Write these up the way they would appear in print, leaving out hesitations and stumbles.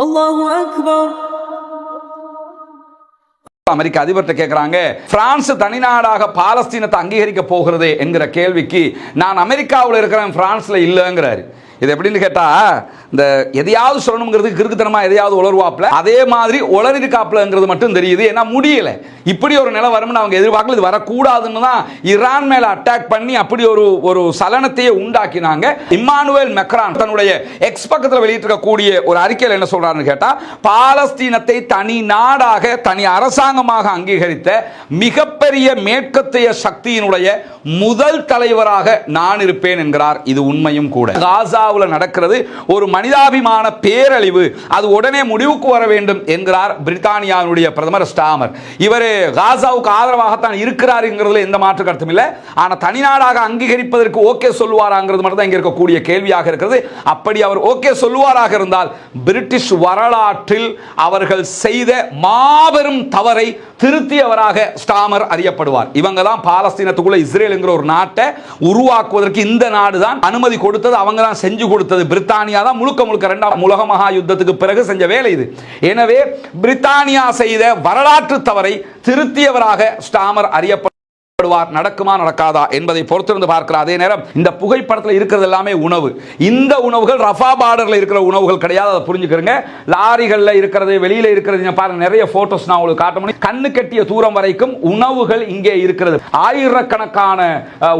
அல்லாஹு அக்பர். அமெரிக்க அதிபர்கிட்ட கேட்கிறாங்க, பிரான்ஸ் தனிநாடாக பாலஸ்தீனத்தை அங்கீகரிக்க போகிறது என்கிற கேள்விக்கு, நான் அமெரிக்காவில் இருக்கிறேன், பிரான்ஸ்ல இல்லைங்கிறாரு. இது எப்படின்னு கேட்டா, இந்த எதையாவது சொல்லணுங்கிறது கிறுக்குத்தனமா எதையாவது உளருவாப்ல, அதே மாதிரி உளறிருக்காப்லங்கிறது மட்டும் தெரியுது. ஏன்னா முடியல, இப்படி ஒரு நிலை வரும்னு அவங்க எதிர்பார்க்கல. இது வரக்கூடாதுன்னு தான் ஈரான் மேல அட்டாக் பண்ணி அப்படி ஒரு சலனத்தையே உண்டாக்கினாங்க. இம்மானுவேல் மெக்ரான் தன்னுடைய எக்ஸ் பக்கத்தில் வெளியிட்டிருக்கக்கூடிய ஒரு அறிக்கையில் என்ன சொல்றாருன்னு கேட்டா, பாலஸ்தீனத்தை தனி நாடாக தனி அரசாங்கமாக அங்கீகரித்த மிகப்பெரிய மேற்கத்திய சக்தியினுடைய முதல் தலைவராக நான் இருப்பேன் என்கிறார். இது உண்மையும் கூட. காசாவில் நடக்கிறது ஒரு மனிதாபிமான பேரழிவு, அது உடனே முடிவுக்கு வர வேண்டும் என்கிறார் பிரித்தானியாவுடைய பிரதமர் ஸ்டாமர். இவர் காசாவுக்கு ஆதரவாகத்தான் இருக்கிறார் என்கிறதுல எந்த மாற்று கருத்தும் இல்லை. ஆனால் தனிநாடாக அங்கீகரிப்பதற்கு ஓகே சொல்லுவாராங்கிறது மட்டும் தான் இங்கே இருக்கக்கூடிய கேள்வியாக இருக்கிறது. அப்படி அவர் ஓகே சொல்லுவாராக இருந்தால் பிரிட்டிஷ் வரலாற்றில் அவர்கள் செய்த மாபெரும் தவறை திருத்தியவராக ஸ்டாமர் அறியப்படுவார். இவங்க தான் பாலஸ்தீனத்துக்குள்ள இஸ்ரேல் என்கிற ஒரு நாட்டை உருவாக்குவதற்கு இந்த நாடு தான் அனுமதி கொடுத்தது, அவங்க தான் செஞ்சு கொடுத்தது. பிரித்தானியா தான் முழுக்க முழுக்க இரண்டாம் உலக மகா யுத்தத்துக்கு பிறகு செஞ்ச வேலை இது. எனவே பிரித்தானியா செய்த வரலாற்று தவறை திருத்தியவராக ஸ்டாமர் அறியப்படுவார். நடக்குமா நடக்காதா என்பதை பொறுத்திருந்து பார்க்கிறார். அதே நேரம் இந்த புகைப்படத்தில் இருக்கிறது எல்லாமே உணவு. இந்த உணவுகள் ரஃபா பார்டர்ல இருக்கிற உணவுகள் கிடையாது, அதை புரிஞ்சுக்கிறங்க. லாரிகளில் இருக்கிறது, வெளியில இருக்கிறது பாருங்க, நிறைய போட்டோஸ் நான் உங்களுக்கு காட்ட முடியும். கண்ணு கட்டிய தூரம் வரைக்கும் உணவுகள் இங்கே இருக்கிறது. ஆயிரக்கணக்கான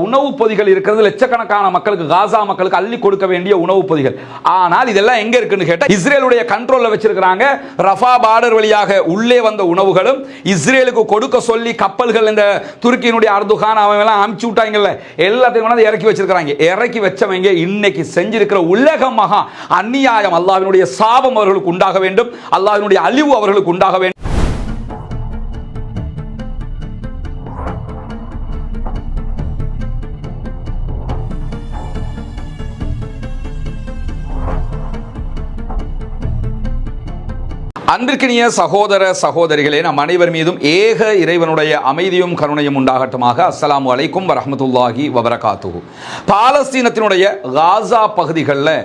உணவு பொதிகள் இருக்கிறது. லட்சக்கணக்கான மக்களுக்கு, காசா மக்களுக்கு அள்ளி கொடுக்க வேண்டிய உணவு பொதிகள். ஆனால் இதெல்லாம் எங்க இருக்குன்னு கேட்டா, இஸ்ரேலுடைய கண்ட்ரோல்ல வச்சிருக்காங்க. ரஃபா பார்டர் வழியாக உள்ளே வந்த உணவுகளும் இஸ்ரேலுக்கு கொடுக்க சொல்லி கப்பல்கள் இந்த துருக்கியினுடைய அர்துகான் அவங்கெல்லாம் அமுச்சு விட்டாங்கல்ல, எல்லாத்தையும் இறக்கி வச்சிருக்காங்க. இறக்கி வச்சவங்க இன்னைக்கு செஞ்சிருக்கிற உலக மகா அநியாயம். அல்லாஹ்வினுடைய சாபம் அவர்களுக்கு உண்டாக வேண்டும், அல்லாஹ்வினுடைய அழிவு அவர்களுக்கு உண்டாக வேண்டும். அன்பிற்கினிய சகோதர சகோதரிகளே, நம் அனைவர் மீதும் ஏக இறைவனுடைய அமைதியும் கருணையும் உண்டாகட்டுமாக. அஸ்ஸலாமு அலைக்கும் வரஹ்மத்துல்லாஹி வபரகாத்துஹு. பாலஸ்தீனத்தினுடைய காசா பகுதிகளில்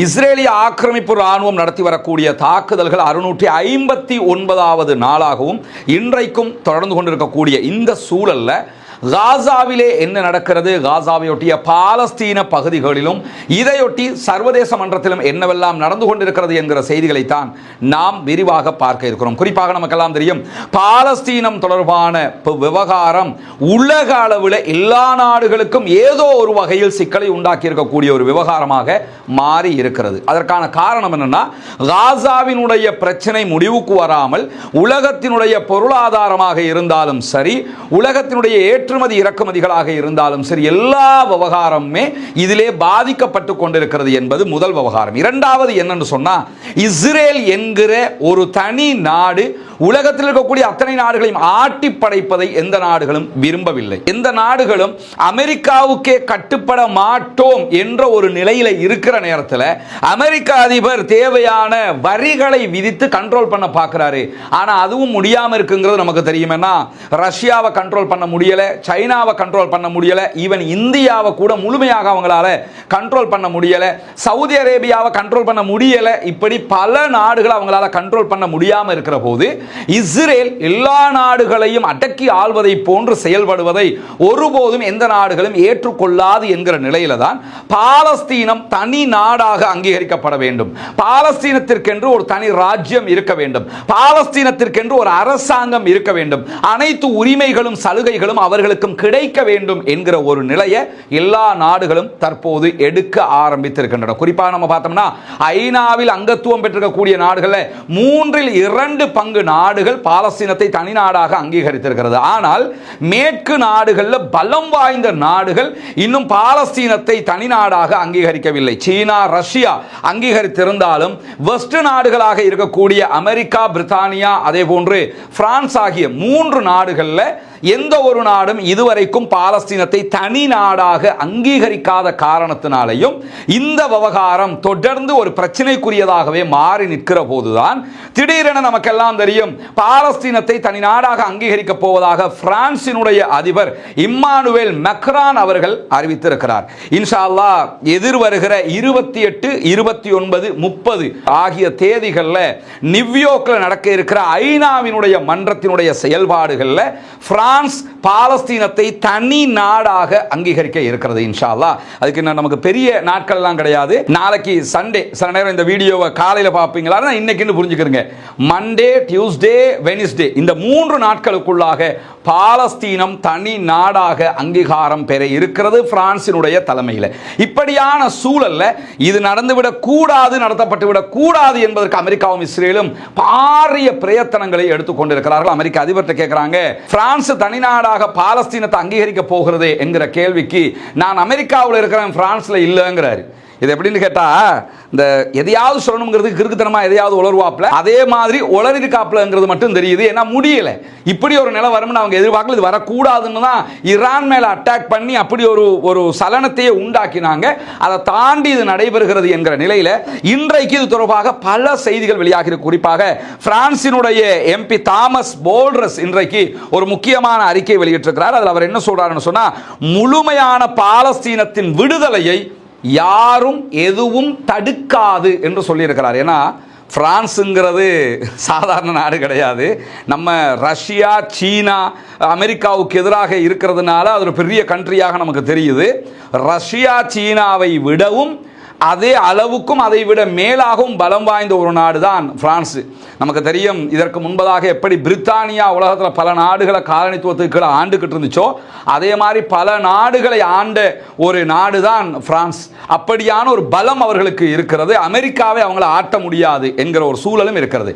இஸ்ரேலிய ஆக்கிரமிப்பு ராணுவம் நடத்தி வரக்கூடிய தாக்குதல்கள் 659வது நாளாகவும் இன்றைக்கும் தொடர்ந்து கொண்டிருக்கக்கூடிய இந்த சூழல்ல காசாவிலே என்ன நடக்கிறது, காசாவையொட்டிய பாலஸ்தீன பகுதிகளிலும் இதையொட்டி சர்வதேச மன்றத்திலும் என்னவெல்லாம் நடந்து கொண்டிருக்கிறது என்கிற செய்திகளைத்தான் நாம் விரிவாக பார்க்க இருக்கிறோம். குறிப்பாக நமக்கெல்லாம் தெரியும், பாலஸ்தீனம் தொடர்பான விவகாரம் உலக அளவில் எல்லா நாடுகளுக்கும் ஏதோ ஒரு வகையில் சிக்கலை உண்டாக்கி இருக்கக்கூடிய ஒரு விவகாரமாக மாறி இருக்கிறது. அதற்கான காரணம் என்னன்னா, காசாவினுடைய பிரச்சனை முடிவுக்கு வராமல் உலகத்தினுடைய பொருளாதாரமாக இருந்தாலும் சரி, உலகத்தினுடைய ஏற்றுமதி இறக்குமதிகளாக இருந்தாலும் சரி, எல்லா விவகாரமுமே இதிலே பாதிக்கப்பட்டு கொண்டிருக்கிறது என்பது முதல் விவகாரம். இரண்டாவது என்னன்னு சொன்னா, இஸ்ரேல் என்கிற ஒரு தனி நாடு உலகத்தில் இருக்கக்கூடிய அத்தனை நாடுகளையும் ஆட்டி படைப்பதை எந்த நாடுகளும் விரும்பவில்லை. எந்த நாடுகளும் அமெரிக்காவுக்கே கட்டுப்பட மாட்டோம் என்ற ஒரு நிலையில இருக்கிற நேரத்தில் அமெரிக்க அதிபர் தேவையான வரிகளை விதித்து கண்ட்ரோல் பண்ண பார்க்கிறாரு. ஆனா அதுவும் முடியாம இருக்குங்கிறது நமக்கு தெரியும். ரஷ்யாவை கண்ட்ரோல் பண்ண முடியல, சைனாவை கண்ட்ரோல் பண்ண முடியல, ஈவன் இந்தியாவை கூட முழுமையாக அவங்களால கண்ட்ரோல் பண்ண முடியல, சவுதி அரேபியாவை கண்ட்ரோல் பண்ண முடியல. இப்படி பல நாடுகளை அவங்களால கண்ட்ரோல் பண்ண முடியாம இருக்கிற போது இஸ்ரேல் எல்லா நாடுகளையும் அடக்கி ஆள்வதை போன்று செயல்படுவதை ஒருபோதும் எந்த நாடுகளும் ஏற்றுக்கொள்ளாது என்கிற நிலையில தான் பாலஸ்தீனம் தனி நாடாக அங்கீகரிக்கப்பட வேண்டும், பாலஸ்தீனத்திற்கென்று ஒரு தனி ராஜ்யம் இருக்க வேண்டும், பாலஸ்தீனத்திற்கென்று ஒரு அரசாங்கம் இருக்க வேண்டும், அனைத்து உரிமைகளும் சலுகைகளும் அவர்களுக்கும் கிடைக்க வேண்டும் என்கிற ஒரு நிலையை எல்லா நாடுகளும் தற்போது எடுக்க ஆரம்பித்திருக்கின்றன. குறிப்பாக நம்ம பார்த்தோம்னா, ஐநாவில் அங்கத்துவம் பெற்றிருக்கக்கூடிய நாடுகளில் 2/3 பங்கு நாடுகள் பாலஸ்தீனத்தை தனி நாடாக அங்கீகரித்திருக்கிறது. ஆனால் மேற்கு நாடுகளில் பலம் வாய்ந்த நாடுகள் இன்னும் பாலஸ்தீனத்தை தனி நாடாக அங்கீகரிக்கவில்லை. சீனா, ரஷ்யா அங்கீகரித்திருந்தாலும் வெஸ்ட் நாடுகளாக இருக்கக்கூடிய அமெரிக்கா, பிரித்தானியா, அதே போன்று பிரான்ஸ் ஆகிய 3 நாடுகளில் எந்த ஒரு நாடும் இதுவரைக்கும் பாலஸ்தீனத்தை தனி நாடாக அங்கீகரிக்காத காரணத்தினாலேயும் இந்த விவகாரம் தொடர்ந்து ஒரு பிரச்சனைக்குரியதாகவே மாறி நிற்கிற போதுதான் திடீரென நமக்கெல்லாம் தெரியும், இஸ்ரேலும் பாலஸ்தீனத்தை தனி நாடாக அங்கீகரிக்க போவதாக பிரான்சினுடைய அதிபர் இம்மானுவேல் மேக்ரான் அவர்கள் அறிவித்திருக்கிறார். இன்ஷா அல்லாஹ் எதிர்வருகிற 28, 29, 30 ஆகிய தேதிகளில் நியூயார்க்கில் நடக்க இருக்கிற ஐநாவினுடைய மன்றத்தினுடைய செயல்பாடுகளில் பிரான்ஸ் பாலஸ்தீனத்தை தனி நாடாக அங்கீகரிக்க இருக்கிறது. இன்ஷா அல்லாஹ் அதுக்கு நமக்கு பெரிய நாட்கள் எல்லாம் கிடையாது. நாளைக்கு சண்டே, சில நேரம் இந்த வீடியோவை காலையில் பார்ப்பீங்களா, இன்னைக்கு புரிஞ்சுக்கிறீங்க. மண்டே, டியூஸ்டே, வெனிஸ்டே இந்த 3 நாட்களுக்குள்ளாக பாலஸ்தீனம் தனி நாடாக அங்கீகாரம் பெற இருக்கிறது பிரான்சினுடைய தலைமையில். இப்படியான சூழல்ல இது நடந்துவிடக் கூடாது, நடத்தப்பட்டுவிடக் கூடாது என்பதற்கு அமெரிக்காவும் இஸ்ரேலும் பாரிய பிரயத்தனங்களை எடுத்துக்கொண்டிருக்கிறார்கள். அமெரிக்க அதிபர்கிட்ட கேட்கிறாங்க, பிரான்ஸ் தனி நாடாக பாலஸ்தீனத்தை அங்கீகரிக்க போகிறது என்கிற கேள்விக்கு நான் அமெரிக்காவில் இருக்கிறேன், பிரான்ஸ்ல இல்லைங்கிறாரு. இது எப்படின்னு கேட்டா, இந்த எதையாவது சொல்லணுங்கிறது கிறுக்குத்தனமா எதையாவது உளருவாப்ல, அதே மாதிரி உளறி இருக்காப்லங்கிறது மட்டும் தெரியுது. ஏன்னா முடியல, இப்படி ஒரு நிலை வரும்னு அவங்க எதிர்பார்க்கல. இது வரக்கூடாதுன்னு தான் ஈரான் மேல அட்டாக் பண்ணி அப்படி ஒரு சலனத்தையே உண்டாக்கினாங்க. அதை தாண்டி இது நடைபெறுகிறது என்கிற நிலையில இன்றைக்கு இது தொடர்பாக பல செய்திகள் வெளியாகிறது. குறிப்பாக பிரான்சினுடைய எம்பி தாமஸ் போல்ட்ரஸ் இன்றைக்கு ஒரு முக்கியமான அறிக்கை வெளியிட்டிருக்கிறார். அதில் அவர் என்ன சொல்றாருன்னு சொன்னா, முழுமையான பாலஸ்தீனத்தின் விடுதலையை யாரும் எதுவும் தடுக்காது என்று சொல்லியிருக்கிறார். ஏன்னா பிரான்ஸுங்கிறது சாதாரண நாடு கிடையாது. நம்ம ரஷ்யா, சீனா, அமெரிக்காவுக்கு எதிராக இருக்கிறதுனால அது ஒரு பெரிய கண்ட்ரியாக நமக்கு தெரியுது. ரஷ்யா, சீனாவை விடவும் அதே அளவுக்கும் அதை விட மேலாகவும் பலம் வாய்ந்த ஒரு நாடு தான் பிரான்ஸ். நமக்கு தெரியும், இதற்கு முன்பதாக எப்படி பிரித்தானியா உலகத்தில் பல நாடுகளை காலனித்துவத்துக்கு ஆண்டுகிட்டு இருந்துச்சோ, அதே மாதிரி பல நாடுகளை ஆண்ட ஒரு நாடு தான் பிரான்ஸ். அப்படியான ஒரு பலம் அவர்களுக்கு இருக்கிறது. அமெரிக்காவை அவங்கள ஆட்ட முடியாது என்கிற ஒரு சூழலும் இருக்கிறது.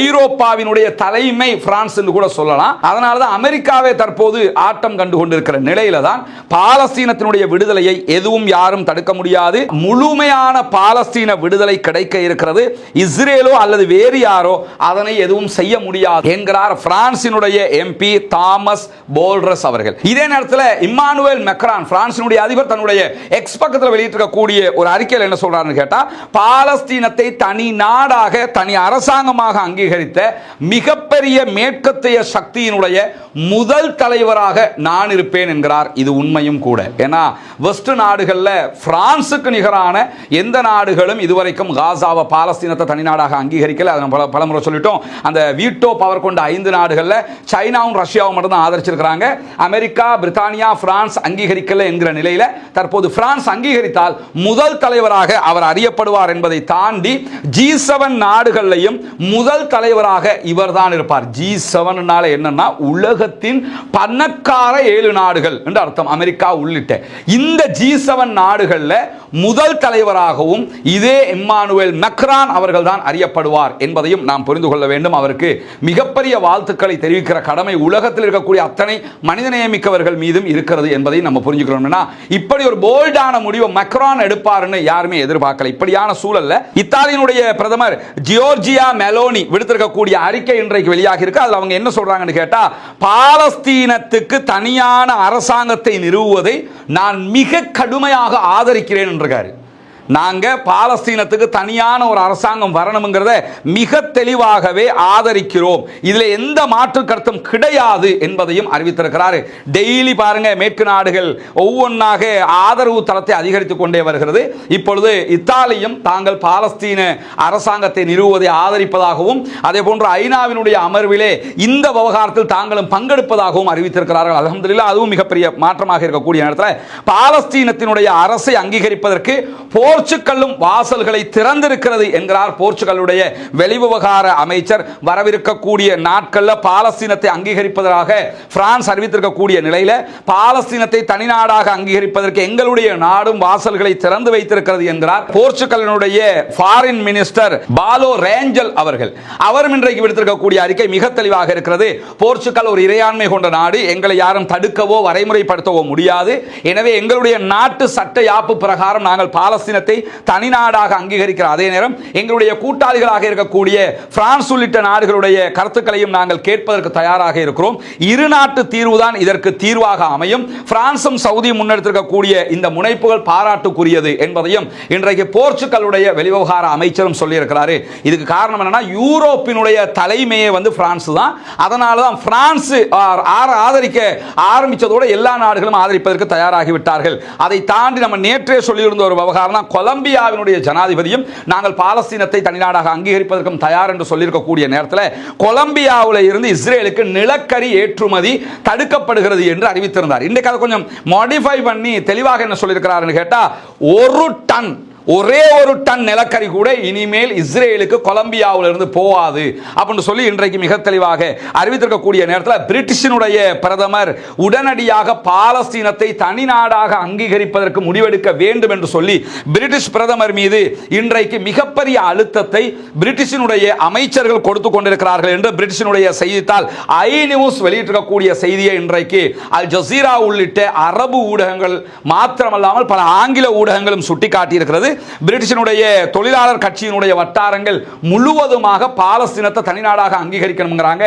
ஐரோப்பாவினுடைய தலைமை பிரான்ஸ் என்று கூட சொல்லலாம். அதனால தான் அமெரிக்காவை தற்போது ஆட்டம் கண்டு கொண்டிருக்கிற நிலையில தான் பாலஸ்தீனத்தினுடைய விடுதலையை எதுவும் யாரும் தடுக்க முடியாது. முழுமையான பாலஸ்தீன விடுதலை கிடைக்க இருக்கிறது. இஸ்ரேலோ அல்லது வேறு யாரோ அதனை எதுவும் செய்ய முடியாது என்கிறார் பிரான்சினுடைய எம்பி தாமஸ் போல்ட்ரஸ் அவர்கள். இதே நேரத்தில் இம்மானுவேல் மேக்ரான், பிரான்சினுடைய அதிபர், தன்னுடைய எக்ஸ் பக்கத்தில் வெளியிட்டிருக்கக்கூடிய ஒரு அறிக்கையில் என்ன சொல்றாருன்னு கேட்டா, பாலஸ்தீனத்தை தனி நாடாக, தனி அரசாங்கமாக அங்கீகரித்த மிகப்பெரிய மேற்கத்திய சக்தியினுடைய முதல் தலைவராக நான் இருப்பேன் என்கிறார். இது உண்மையும் கூட. ஏன்னா வெஸ்ட் நாடுகளில் பிரான்சுக்கு நிகரான எந்த நாடுகளும் இதுவரைக்கும் காசாவை, பாலஸ்தீனத்தை தனி நாடாக அங்கீகரிக்கல. அதை பலமுறை சொல்லிட்டோம். அந்த வீட்டோ பவர் கொண்ட 5 நாடுகளில் சைனாவும் ரஷ்யாவும் மட்டும் தான் ஆதரிச்சிருக்கிறாங்க. அமெரிக்கா, பிரித்தானியா, பிரான்ஸ் அங்கீகரிக்கல என்கிற நிலையில தற்போது பிரான்ஸ் அங்கீகரித்தால் முதல் தலைவராக அவர் அறியப்படுவார் என்பதை தாண்டி G7 நாடுகளிலையும் முதல் தலைவராக இவர் தான் இருப்பார். G7 என்னன்னா உலகத்தின் பணக்கார 7 நாடுகள் என்று அர்த்தம், அமெரிக்கா உள்ளிட்ட. இந்த G7 நாடுகளில் முதல் தலைவராகவும் இதே இம்மானுவேல் மேக்ரான் அவர்கள் தான் அறியப்படுவார் என்பதையும் நாம் புரிந்து கொள்ள வேண்டும். அவருக்கு மிகப்பெரிய வாழ்த்துக்களை தெரிவிக்கிற கடமை உலகத்தில் இருக்கக்கூடிய அத்தனை மனிதநேயமிக்கவர்கள் மீதும் இருக்கிறது என்பதை நம்ம புரிஞ்சுக்கிறோம்னா, இப்படி ஒரு போல்டான முடிவை மேக்ரான் எடுப்பார்னு யாருமே எதிர்பார்க்கல. இப்படியான சூழல்ல இத்தாலியினுடைய பிரதமர் ஜியோர்ஜியா மெலோனி விடுத்திருக்கக்கூடிய அறிக்கை இன்றைக்கு வெளியாகி இருக்கு. அதுல அவங்க என்ன சொல்றாங்கன்னு கேட்டா, பாலஸ்தீனத்துக்கு தனியான அரசாங்கத்தை நிறுவுவதை நான் மிக கடுமையாக ஆதரிக்கிறேன் என்றார். நாங்க பாலஸ்தீனத்துக்கு தனியான ஒரு அரசாங்கம் வரணும்ங்கிறத மிக தெளிவாகவே ஆதரிக்கிறோம், இதுல எந்த மாற்று கருத்தும் கிடையாது என்பதையும் அறிவித்திருக்கிறார். டெய்லி பாருங்க, மேற்கு நாடுகள் ஒவ்வொன்றாக ஆதரவு தளத்தை அதிகரித்துக் கொண்டே வருகிறது. இப்பொழுது இத்தாலியும் தாங்கள் பாலஸ்தீன அரசாங்கத்தை நிறுவுவதை ஆதரிப்பதாகவும், அதே போன்று ஐநாவினுடைய அமர்விலே இந்த விவகாரத்தில் தாங்களும் பங்கெடுப்பதாகவும் அறிவித்திருக்கிறார்கள். அல்ஹம்துலில்லாஹ், அதுவும் மிகப்பெரிய மாற்றமாக இருக்கக்கூடிய நேரத்தில் பாலஸ்தீனத்தினுடைய அரசை அங்கீகரிப்பதற்கு போர்ச்சுகலும் வாசல்களை திறந்திருக்கிறது என்கிறார் போர்ச்சுகலுடைய வெளிவிவகார அமைச்சர். வரவிருக்கக்கூடிய நாட்களில் பாலஸ்தீனத்தை அங்கீகரிப்பதாக பிரான்ஸ் அறிவித்திருக்கக்கூடிய நிலையில் பாலஸ்தீனத்தை தனிநாடாக அங்கீகரிப்பதற்கு எங்களுடைய நாடும் வாசல்களை திறந்து வைத்திருக்கிறது என்கிறார் போர்ச்சுகலினுடைய ஃபாரின் மினிஸ்டர் பாலோ ரேஞ்சல் அவர்கள். அவரும் இன்றைக்கு விடுத்திருக்கக்கூடிய அறிக்கை மிக தெளிவாக இருக்கிறது. போர்ச்சுகல் ஒரு இறையாண்மை கொண்ட நாடு, எங்களை யாரும் தடுக்கவோ வரைமுறைப்படுத்தவோ முடியாது. எனவே எங்களுடைய நாட்டு சட்ட யாப்பு பிரகாரம் நாங்கள் பாலஸ்தீனத்தை பாலஸ்தீனத்தை தனிநாடாக அங்கீகரிக்கிற அதே நேரம் எங்களுடைய கூட்டாளிகளாக இருக்கக்கூடிய பிரான்ஸ் உள்ளிட்ட நாடுகளுடைய கருத்துக்களையும் நாங்கள் கேட்பதற்கு தயாராக இருக்கிறோம். இரு நாட்டு தீர்வுதான் இதற்கு தீர்வாக அமையும். பிரான்சும் சவுதியும் முன்னெடுத்திருக்கக்கூடிய இந்த முனைப்புகள் பாராட்டுக்குரியது என்பதையும் இன்றைக்கு போர்ச்சுகலுடைய வெளிவிவகார அமைச்சரும் சொல்லியிருக்கிறார். இதுக்கு காரணம் என்னன்னா, யூரோப்பினுடைய தலைமையே பிரான்ஸ் தான். அதனால தான் பிரான்ஸ் ஆதரிக்க ஆரம்பித்ததோடு எல்லா நாடுகளும் ஆதரிப்பதற்கு தயாராகி விட்டார்கள். அதை தாண்டி நம்ம நேற்றே சொல்லியிருந்த ஒரு விவகாரம் தான், கொலம்பியாவினுடைய ஜனாதிபதியும் நாங்கள் பாலஸ்தீனத்தை தனிநாடாக அங்கீகரிப்பதற்கும் தயார் என்று சொல்லியிருக்கக்கூடிய நேரத்தில் கொலம்பியாவில் இருந்து இஸ்ரேலுக்கு நிலக்கரி ஏற்றுமதி தடுக்கப்படுகிறது என்று அறிவித்திருந்தார். இன்றைக்கு அதை கொஞ்சம் மாடிஃபை பண்ணி தெளிவாக என்ன சொல்லியிருக்கிறார் கேட்டா, ஒரே ஒரு டன் நிலக்கரி கூட இனிமேல் இஸ்ரேலுக்கு கொலம்பியாவில் இருந்து போகாது அப்படின்னு சொல்லி இன்றைக்கு மிக தெளிவாக அறிவித்திருக்கக்கூடிய நேரத்தில் பிரிட்டிஷினுடைய பிரதமர் உடனடியாக பாலஸ்தீனத்தை தனிநாடாக அங்கீகரிப்பதற்கு முடிவெடுக்க வேண்டும் என்று சொல்லி பிரிட்டிஷ் பிரதமர் மீது இன்றைக்கு மிகப்பெரிய அழுத்தத்தை பிரிட்டிஷினுடைய அமைச்சர்கள் கொடுத்து கொண்டிருக்கிறார்கள் என்று பிரிட்டிஷினுடைய செய்தித்தாள் ஐ நியூஸ் வெளியிட்டிருக்கக்கூடிய செய்தியை இன்றைக்கு அல் ஜசீரா உள்ளிட்ட அரபு ஊடகங்கள் மாத்திரமல்லாமல் பல ஆங்கில ஊடகங்களும் சுட்டிக்காட்டியிருக்கிறது. பிரிட்டிஷனுடைய தொழிலாளர் கட்சியினுடைய வட்டாரங்கள் முழுவதுமாக பாலஸ்தீனத்தை தனிநாடாக அங்கீகரிக்கணும்ங்கறாங்க.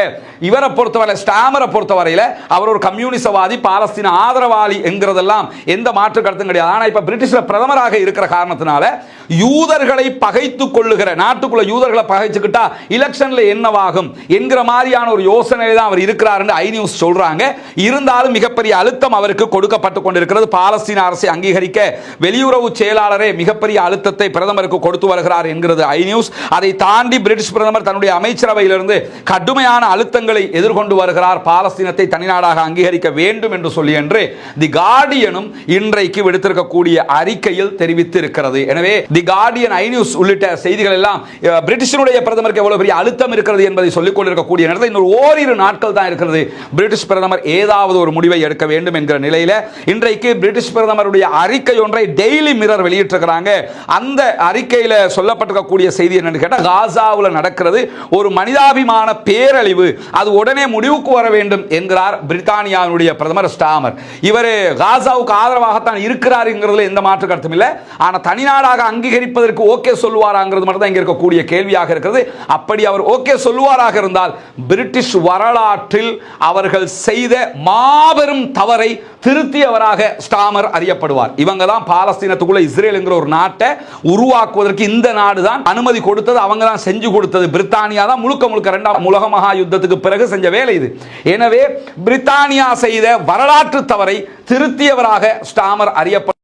இவரை பொறுத்தவரை, ஸ்டாமரை பொறுத்தவரையில் அவர் ஒரு கம்யூனிசவாதி, பாலஸ்தீன ஆதரவாளி என்கிறதெல்லாம் எந்த மாற்று கருத்தும் கிடையாது. ஆனால் இப்ப பிரிட்டிஷ்ல பிரதமராக இருக்கிற காரணத்தினால யூதர்களை பகைத்துக் கொள்ளுகிற, நாட்டுக்குள்ள யூதர்களை பகைச்சுக்கிட்டா எலெக்ஷன்ல என்னவாகும் என்கிற மாதிரியான ஒரு யோசனையில தான் அவர் இருக்கிறார் என்று ஐ நியூஸ் சொல்றாங்க. இருந்தாலும் மிகப்பெரிய அழுத்தம் அவருக்கு கொடுக்கப்பட்டுக் கொண்டிருக்கிறது. பாலஸ்தீன அரசை அங்கீகரிக்க வெளியுறவு செயலாளரே மிகப்பெரிய அழுத்தத்தை பிரதமருக்கு கொடுத்து வருகிறார் என்கிறது ஐ நியூஸ். அதை தாண்டி பிரிட்டிஷ் பிரதமர் தன்னுடைய அமைச்சரவையிலிருந்து கடுமையான அழுத்தங்களை எதிர்கொண்டு வருகிறார். பாலஸ்தீனத்தை தனிநாடாக அங்கீகரிக்க வேண்டும் என்று சொல்லி என்று தி கார்டியனும் இன்றைக்கு விடுத்திருக்கக்கூடிய அறிக்கையில் தெரிவித்திருக்கிறது. எனவே தி கார்டியன், ஐ நியூஸ் உள்ளிட்ட செய்திகள் எல்லாம் பிரிட்டிஷனுடைய பிரதமருக்கு எவ்வளவு பெரிய அழுத்தம் இருக்கிறது என்பதை சொல்லிக் கொண்டிருக்கக்கூடிய நேரத்தில் இன்னொரு ஓரிரு நாட்கள் தான் இருக்கிறது பிரிட்டிஷ் பிரதமர் ஏதாவது ஒரு முடிவை எடுக்க வேண்டும் என்கிற நிலையில இன்றைக்கு பிரிட்டிஷ் பிரதமருடைய அறிக்கை ஒன்றை டெய்லி மிரர் வெளியிட்டிருக்கிறாங்க. அந்த அறிக்கையில் சொல்லப்பட்டிருக்கக்கூடிய செய்தி என்னன்னு கேட்டால், காசாவில் நடக்கிறது ஒரு மனிதாபிமான பேரழிவு, அது உடனே முடிவுக்கு வர வேண்டும் என்கிறார் பிரித்தானியாவுடைய பிரதமர் ஸ்டாமர். இவர் காசாவுக்கு ஆதரவாகத்தான் இருக்கிறார் என்கிறதுல எந்த மாற்று கருத்தும் இல்லை. ஆனால் தனிநாடாக அங்கீகரிப்பதற்கு ஓகே சொல்லுவாராங்கிறது மட்டும் தான் இங்க இருக்கக்கூடிய கேள்வியாக இருக்கிறது. அப்படி அவர் ஓகே சொல்லுவாராக இருந்தால் பிரிட்டிஷ் வரலாற்றில் அவர்கள் செய்த மாபெரும் தவறை திருத்தியவராக ஸ்டாமர் அறியப்படுவார். இவங்க தான் பாலஸ்தீனத்துக்குள்ள இஸ்ரேல் என்கிற ஒரு நாட்டை உருவாக்குவதற்கு இந்த நாடு தான் அனுமதி கொடுத்தது, அவங்க தான் செஞ்சு கொடுத்தது. பிரித்தானியா தான் முழுக்க முழுக்க இரண்டாம் உலக மகா யுத்தத்துக்கு பிறகு செஞ்ச வேலை இது. எனவே பிரித்தானியா செய்த வரலாற்று தவறை திருத்தியவராக ஸ்டாமர் அறியப்படுவார்.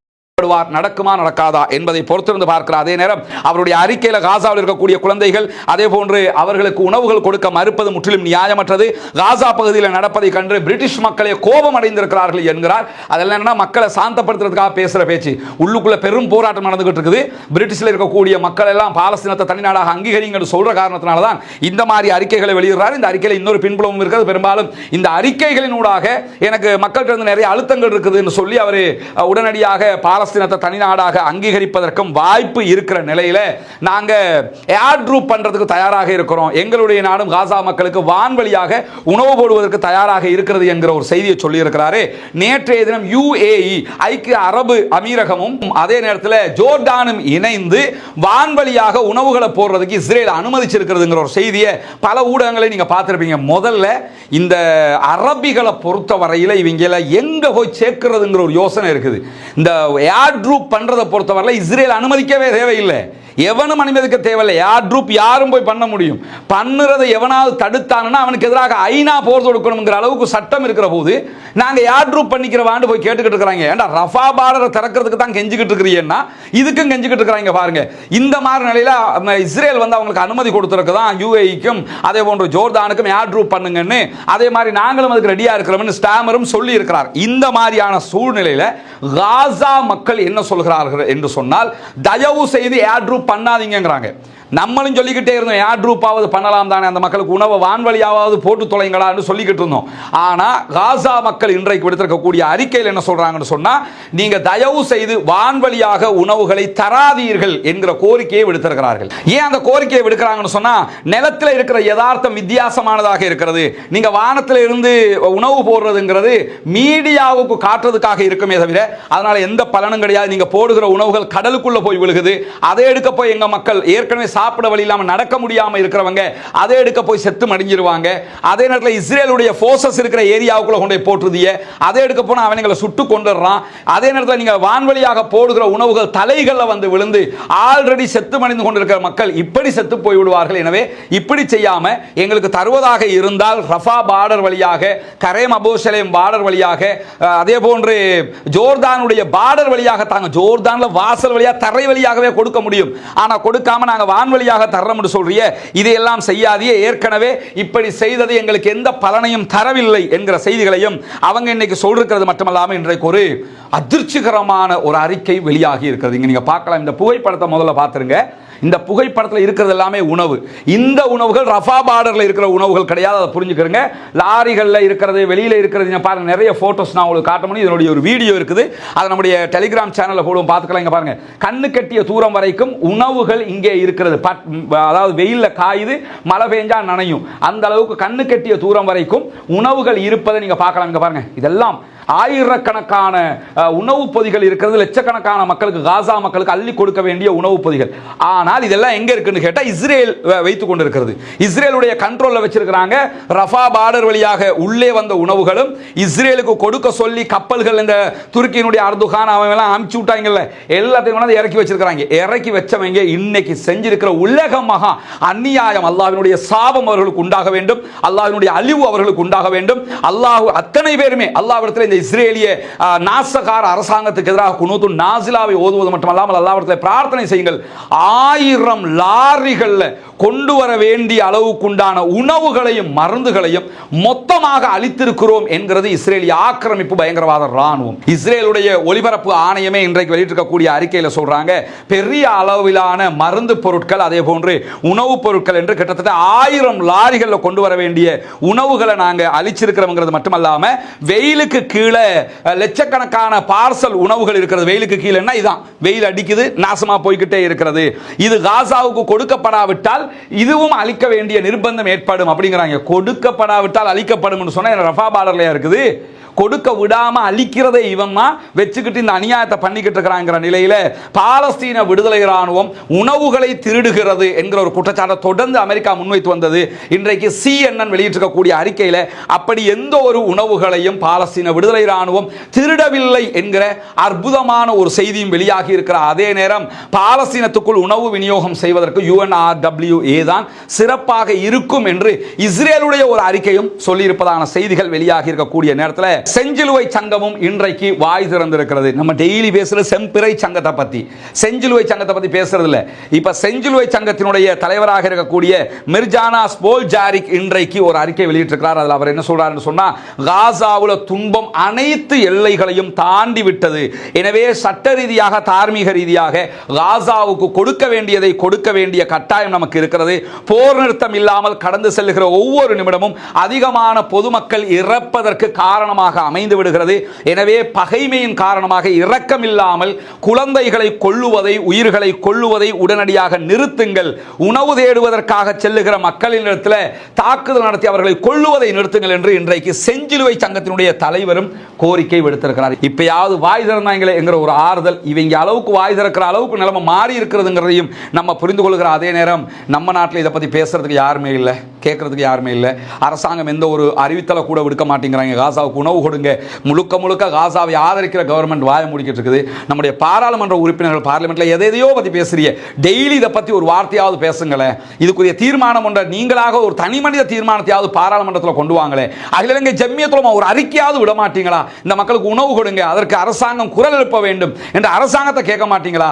நடக்குமா நடக்காதா என்பதை பொறுத்திருந்து பார்க்கிறார். அதே நேரம் அவருடைய அறிக்கையில் காசாவில் இருக்கக்கூடிய குழந்தைகள், அதே போன்று அவர்களுக்கு உணவுகள் கொடுக்க மறுப்பது முற்றிலும் நியாயமற்றது. காசா பகுதியில் நடப்பதை கண்டு பிரிட்டிஷ் மக்களே கோபம் அடைந்திருக்கிறார்கள் என்கிறார். அதெல்லாம் என்ன, மக்களை சாந்தப்படுத்துறதுக்காக பேசுற பேச்சு. உள்ளுக்குள்ள பெரும் போராட்டம் நடந்துகிட்டு இருக்குது. பிரிட்டிஷ்ல இருக்கக்கூடிய மக்கள் எல்லாம் பாலஸ்தீனத்தை தனிநாடாக அங்கீகரிங்க சொல்ற காரணத்தினால தான் இந்த மாதிரி அறிக்கைகளை வெளியிடுறார். இந்த அறிக்கையில் இன்னொரு பின்புலமும் இருக்கிறது. பெரும்பாலும் இந்த அறிக்கைகளினூடாக எனக்கு மக்கள்கிட்ட நிறைய அழுத்தங்கள் இருக்குது என்று சொல்லி அவர் உடனடியாக பாலஸ்தீனத்தை தனிநாடாக அங்கீகரிப்பதற்கும் வாய்ப்பு இருக்கிற நிலையில நாங்க ஏர் ட்ரூப் பண்றதுக்கு தயாராக இருக்கிறோம், எங்களுடைய நாடும் காசா மக்களுக்கு வான்வழியாக உணவு போடுவதற்கு தயாராக இருக்கிறது என்கிற ஒரு செய்தியை சொல்லி இருக்கிறாரு. நேற்றைய தினம் UAE, ஐக்கிய அரபு அமீரகமும் அதே நேரத்தில் ஜோர்டானும் இணைந்து வான்வழியாக உணவுகளை போடுறதுக்கு இஸ்ரேல் அனுமதிச்சிருக்கிறதுங்கிற ஒரு செய்தியை பல ஊடகங்களை நீங்க பார்த்திருப்பீங்க. முதல்ல இந்த அரபிகளை பொறுத்த வரையில் இவங்க எங்க போய் சேர்க்கிறதுங்கிற ஒரு யோசனை இருக்குது. இந்த ஏர் ட்ரூப் பண்றதை பொறுத்தவரை இஸ்ரேல் அனுமதிக்கவே தேவையில்லை, எவனும் அனுமதிக்க தேவையில்லை. ஏர் ட்ரூப் யாரும் போய் பண்ண முடியும். பண்ணுறதை எவனாவது தடுத்தானா அவனுக்கு எதிராக ஐநா போர் தொடுக்கணுங்கிற அளவுக்கு சட்டம் இருக்கிற போது நாங்க ஏர் ட்ரூப் பண்ணிக்கிறவான்னு போய் கேட்டுக்கிட்டு இருக்கிறாங்க. ஏன்டா ரஃபா பார்டரை திறக்கிறதுக்கு தான் கெஞ்சிக்கிட்டு இருக்கிறீங்கன்னா இதுக்கும் கெஞ்சிக்கிட்டு இருக்கிறாங்க பாருங்க. இந்த மாதிரி நிலையில இஸ்ரேல் அவங்களுக்கு அனுமதி கொடுத்துருக்குதான் UAEக்கும் அதே போன்று ஜோர்தானுக்கும் ஏர் ட்ரூப் பண்ணுங்கன்னு, அதே மாதிரி நாங்களும் அதுக்கு ரெடியா இருக்கிறோம்னு ஸ்டாமரும் சொல்லி இருக்கிறார். இந்த மாதிரியான சூழ்நிலையில காசா மக்கள் என்ன சொல்கிறார்கள் என்று சொன்னால், தயவு செய்து ஏர் ட்ரூப் பண்ணாதீங்கங்கறாங்க. நம்மளும் சொல்லிக்கிட்டே இருந்தோம் ஏர் ட்ரூப்பாவது பண்ணலாம் தானே, அந்த மக்களுக்கு உணவை வான்வழியாவது போட்டு தொலைங்களான்னு சொல்லிக்கிட்டு இருந்தோம். ஆனால் காசா மக்கள் இன்றைக்கு விடுத்திருக்கக்கூடிய அறிக்கையில் என்ன சொல்றாங்கன்னு சொன்னா, நீங்க தயவு செய்து வான்வழியாக உணவுகளை தராதீர்கள் என்கிற கோரிக்கையை விடுத்திருக்கிறார்கள். ஏன் அந்த கோரிக்கையை விடுக்கிறாங்கன்னு சொன்னா, நிலத்தில் இருக்கிற யதார்த்தம் வித்தியாசமானதாக இருக்கிறது. நீங்க வானத்தில் இருந்து உணவு போடுறதுங்கிறது மீடியாவுக்கு காட்டுறதுக்காக இருக்குமே தவிர அதனால எந்த பலனும் கிடையாது. நீங்க போடுகிற உணவுகள் கடலுக்குள்ள போய் விழுகுது. அதை எடுக்க போய் எங்க மக்கள் ஏற்கனவே சாப்பிட வழி இல்லாம நடக்க முடியாம இருக்கிறவங்க அதை எடுக்க போய் செத்து மடிஞ்சிருவாங்க. அதே நேரத்தில் இஸ்ரேலுடைய போர்சஸ் இருக்கிற ஏரியாவுக்குள்ள கொண்டு போய் போட்டுறதிய அதை எடுக்க போனா அவங்களை சுட்டு கொண்டுறான். அதே நேரத்தில் நீங்க வான்வழியாக போடுகிற உணவுகள் தலைகள்ல வந்து விழுந்து ஆல்ரெடி செத்து மடிந்து கொண்டிருக்கிற மக்கள் இப்படி செத்து போய் விடுவார்கள். எனவே இப்படி செய்யாம எங்களுக்கு தருவதாக இருந்தால் ரஃபா பார்டர் வழியாக, கரேம் அபூசலேம் பார்டர் வழியாக, அதே போன்று ஜோர்தானுடைய பார்டர் வழியாக தாங்க. ஜோர்தான்ல வாசல் வழியாக தரை வழியாகவே கொடுக்க முடியும். ஆனா கொடுக்காம நாங்க வான்வழியாக தர்றோம்னு சொல்றிய, இதையெல்லாம் செய்யாதே. ஏற்கனவே இப்படி செய்தது எங்களுக்கு எந்த பலனையும் தரவில்லை என்கிற செய்திகளையும் அவங்க இன்னைக்கு சொல்றது மட்டுமல்லாமல் இன்றைக்கு ஒரு அதிர்ச்சிகரமான ஒரு அறிக்கை வெளியாகி இருக்கிறது. இங்க நீங்க பார்க்கலாம். இந்த புகைப்படத்தை முதல்ல பார்த்துருங்க. இந்த புகைப்படத்தில் இருக்கிறது எல்லாமே உணவு. இந்த உணவுகள் ரஃபா பார்டர்ல இருக்கிற உணவுகள் கிடையாது, அதை புரிஞ்சுக்கிறங்க. லாரிகளில் இருக்கிறது, வெளியில இருக்கிறது பாருங்க. நிறைய போட்டோஸ் நான் உங்களுக்கு காட்ட முடியும். இதனுடைய ஒரு வீடியோ இருக்குது, அதை நம்முடைய டெலிகிராம் சேனல்ல போடுவோம், பார்த்துக்கலாம். இங்க பாருங்க, கண்ணு கட்டிய தூரம் வரைக்கும் உணவுகள் இங்கே இருக்கிறது. அதாவது வெயில்ல காயுது, மழை பெஞ்சா நனையும், அந்த அளவுக்கு கண்ணு கட்டிய தூரம் வரைக்கும் உணவுகள் இருப்பதை நீங்க பார்க்கலாம். இங்க பாருங்க, இதெல்லாம் ஆயிரக்கணக்கான உணவுப் பொதிகள் இருக்கிறது. லட்சக்கணக்கான மக்களுக்கு, காசா மக்களுக்கு அள்ளி கொடுக்க வேண்டிய உணவுப் பொதிகள். ஆனால் இதெல்லாம் எங்க இருக்குன்னு கேட்டா இஸ்ரேல் வைத்துக் கொண்டிருக்கிறது. இஸ்ரேலுடைய கண்ட்ரோல்ல வச்சிருக்கிறாங்க. ரஃபா பார்டர் வழியாக உள்ளே வந்த உணவுகளும் இஸ்ரேலுக்கு கொடுக்க சொல்லி கப்பல்கள், இந்த துருக்கியினுடைய அர்துகான் அவங்க எல்லாம் அனுப்பிச்சு விட்டாங்கல்ல, எல்லாத்தையும் கொண்டு இறக்கி வச்சிருக்காங்க. இறக்கி வச்சவங்க இன்னைக்கு செஞ்சிருக்கிற உலக மகா அநியாயம். அல்லாஹ்வினுடைய சாபம் அவர்களுக்கு உண்டாக வேண்டும், அல்லாஹ்வினுடைய அழிவு அவர்களுக்கு உண்டாக வேண்டும். அல்லாஹ் அத்தனை பேருமே அல்லாஹ்விடத்தில் இஸ்ரேலிய நாசகார அரசாங்கத்துக்கு எதிராக குனூத்து நாசிலாவை ஓதுவது மட்டுமல்லாமல் அல்லாஹ்விடத்தில் பிரார்த்தனை செய்யுங்கள். 1000 லாரிகள்ல கொண்டு வர வேண்டிய அளவுக்குண்டான உணவுகளையும் மருந்துகளையும் மொத்தமாக அளித்திருக்கிறோம் என்கிறது இஸ்ரேலிய ஆக்கிரமிப்பு பயங்கரவாத ராணுவம். இஸ்ரேலுடைய ஒலிபரப்பு ஆணையமே இன்றைக்கு வெளியிட்டிருக்கக்கூடிய அறிக்கையில் சொல்றாங்க, பெரிய அளவிலான மருந்து பொருட்கள், அதே போன்று உணவுப் பொருட்கள் என்று கிட்டத்தட்ட 1000 லாரிகளில் கொண்டு வர வேண்டிய உணவுகளை நாங்கள் அளிச்சிருக்கிறோங்கிறது மட்டுமல்லாம வெயிலுக்கு கீழே லட்சக்கணக்கான பார்சல் உணவுகள் இருக்கிறது. வெயிலுக்கு கீழே இதான் வெயில் அடிக்குது, நாசமா போய்கிட்டே இருக்கிறது. இது காசாவுக்கு கொடுக்கப்படாவிட்டால் இதுவும் அளிக்க வேண்டிய நிர்பந்தம் ஏற்படும் அப்படிங்கிறாங்க. கொடுக்கப்படாவிட்டால் அளிக்கப்படும் சொன்னா ரஃபா பார்டர்லயா இருக்குது. கொடுக்க விடாம அழிக்கிறதை இவன் வச்சுக்கிட்டு இந்த அநியாயத்தை பண்ணிக்கிட்டு இருக்கிறாங்கிற நிலையில பாலஸ்தீன விடுதலை ராணுவம் உணவுகளை திருடுகிறது என்கிற ஒரு குற்றச்சாட்டை தொடர்ந்து அமெரிக்கா முன்வைத்து வந்தது. இன்றைக்கு CNN வெளியிட்டிருக்கக்கூடிய அறிக்கையில் அப்படி எந்த ஒரு உணவுகளையும் பாலஸ்தீன விடுதலை ராணுவம் திருடவில்லை என்கிற அற்புதமான ஒரு செய்தியும் வெளியாகி இருக்கிற அதே நேரம் பாலஸ்தீனத்துக்குள் உணவு விநியோகம் செய்வதற்கு UNRWA தான் சிறப்பாக இருக்கும் என்று இஸ்ரேலுடைய ஒரு அறிக்கையும் சொல்லியிருப்பதான செய்திகள் வெளியாகி இருக்கக்கூடிய நேரத்தில் செஞ்சிலுவை சங்கமும் இன்றைக்கு வாய் திறந்திருக்கிறது. நம்ம டெய்லி பேசுற செம்பிறை சங்கத்தை பத்தி, செஞ்சிலுவை சங்கத்தை பத்தி பேசுறது இல்ல. இப்ப செஞ்சிலுவை சங்கத்தினுடைய தலைவராக இருக்கக்கூடிய மிர்ஜானா ஸ்போல்ஜாரிக் இன்றைக்கு ஒரு அறிக்கை வெளியிட்டிருக்கிறார். அதில் அவர் என்ன சொல்றாருன்னு சொன்னா, காசாவுல துன்பம் அனைத்து எல்லைகளையும் தாண்டி விட்டது. எனவே சட்ட ரீதியாக, தார்மீக ரீதியாக காசாவுக்கு கொடுக்க வேண்டியதை கொடுக்க வேண்டிய கட்டாயம் நமக்கு இருக்கிறது. போர் நிறுத்தம் இல்லாமல் கடந்து செல்லுகிற ஒவ்வொரு நிமிடமும் அதிகமான பொதுமக்கள் இறப்பதற்கு காரணமாக அமைந்து விடுகிறது. எனவே பகைமையின் காரணமாக இரக்கம் இல்லாமல் குழந்தைகளை கொல்லுவதை, உயிர்களை கொல்லுவதை உடனடியாக நிறுத்துங்கள். உணவு தேடுவதற்காக செல்லுகிற மக்களின் இடத்துல தாக்குதல் நடத்தி அவர்களை கொல்லுவதை நிறுத்துங்கள் என்று இன்றைக்கு செஞ்சிலுவை சங்கத்தினுடைய தலைவரும் கோரிக்கை விடுத்திருக்கிறார். இப்பயாவது வாய் திறந்தாங்களே என்கிற ஒரு ஆறுதல். இவங்க அளவுக்கு வாய் திறக்கிற அளவுக்கு நிலைமை மாறி இருக்கிறதுங்கிறதையும் நம்ம புரிந்து கொள்கிற அதே நேரம் நம்ம நாட்டில் இதை பற்றி பேசுறதுக்கு யாருமே இல்லை, கேட்கறதுக்கு யாருமே இல்லை. அரசாங்கம் எந்த ஒரு அறிவித்தலை கூட விடுக்க மாட்டேங்கிறாங்க. காசாவுக்கு உணவு கொடுங்க, முழுக்க முழுக்க காசாவை ஆதரிக்கிற கவர்மெண்ட் வாய முடிக்கிட்டு இருக்குது. நம்முடைய பாராளுமன்ற உறுப்பினர்கள் பார்லிமெண்ட்ல எதையோ பத்தி பேசுறீங்க, டெய்லி இதை பத்தி ஒரு வார்த்தையாவது பேசுங்களேன். இதுக்குரிய தீர்மானம் ஒன்றை நீங்களாக ஒரு தனி மனித தீர்மானத்தையாவது பாராளுமன்றத்தில் கொண்டு வாங்களே. அகில இலங்கை ஜம்மியத்துலமா ஒரு அறிக்கையாவது விட மாட்டீங்களா? இந்த மக்களுக்கு உணவு கொடுங்க, அதற்கு அரசாங்கம் குரல் எழுப்ப வேண்டும் என்று அரசாங்கத்தை கேட்க மாட்டீங்களா?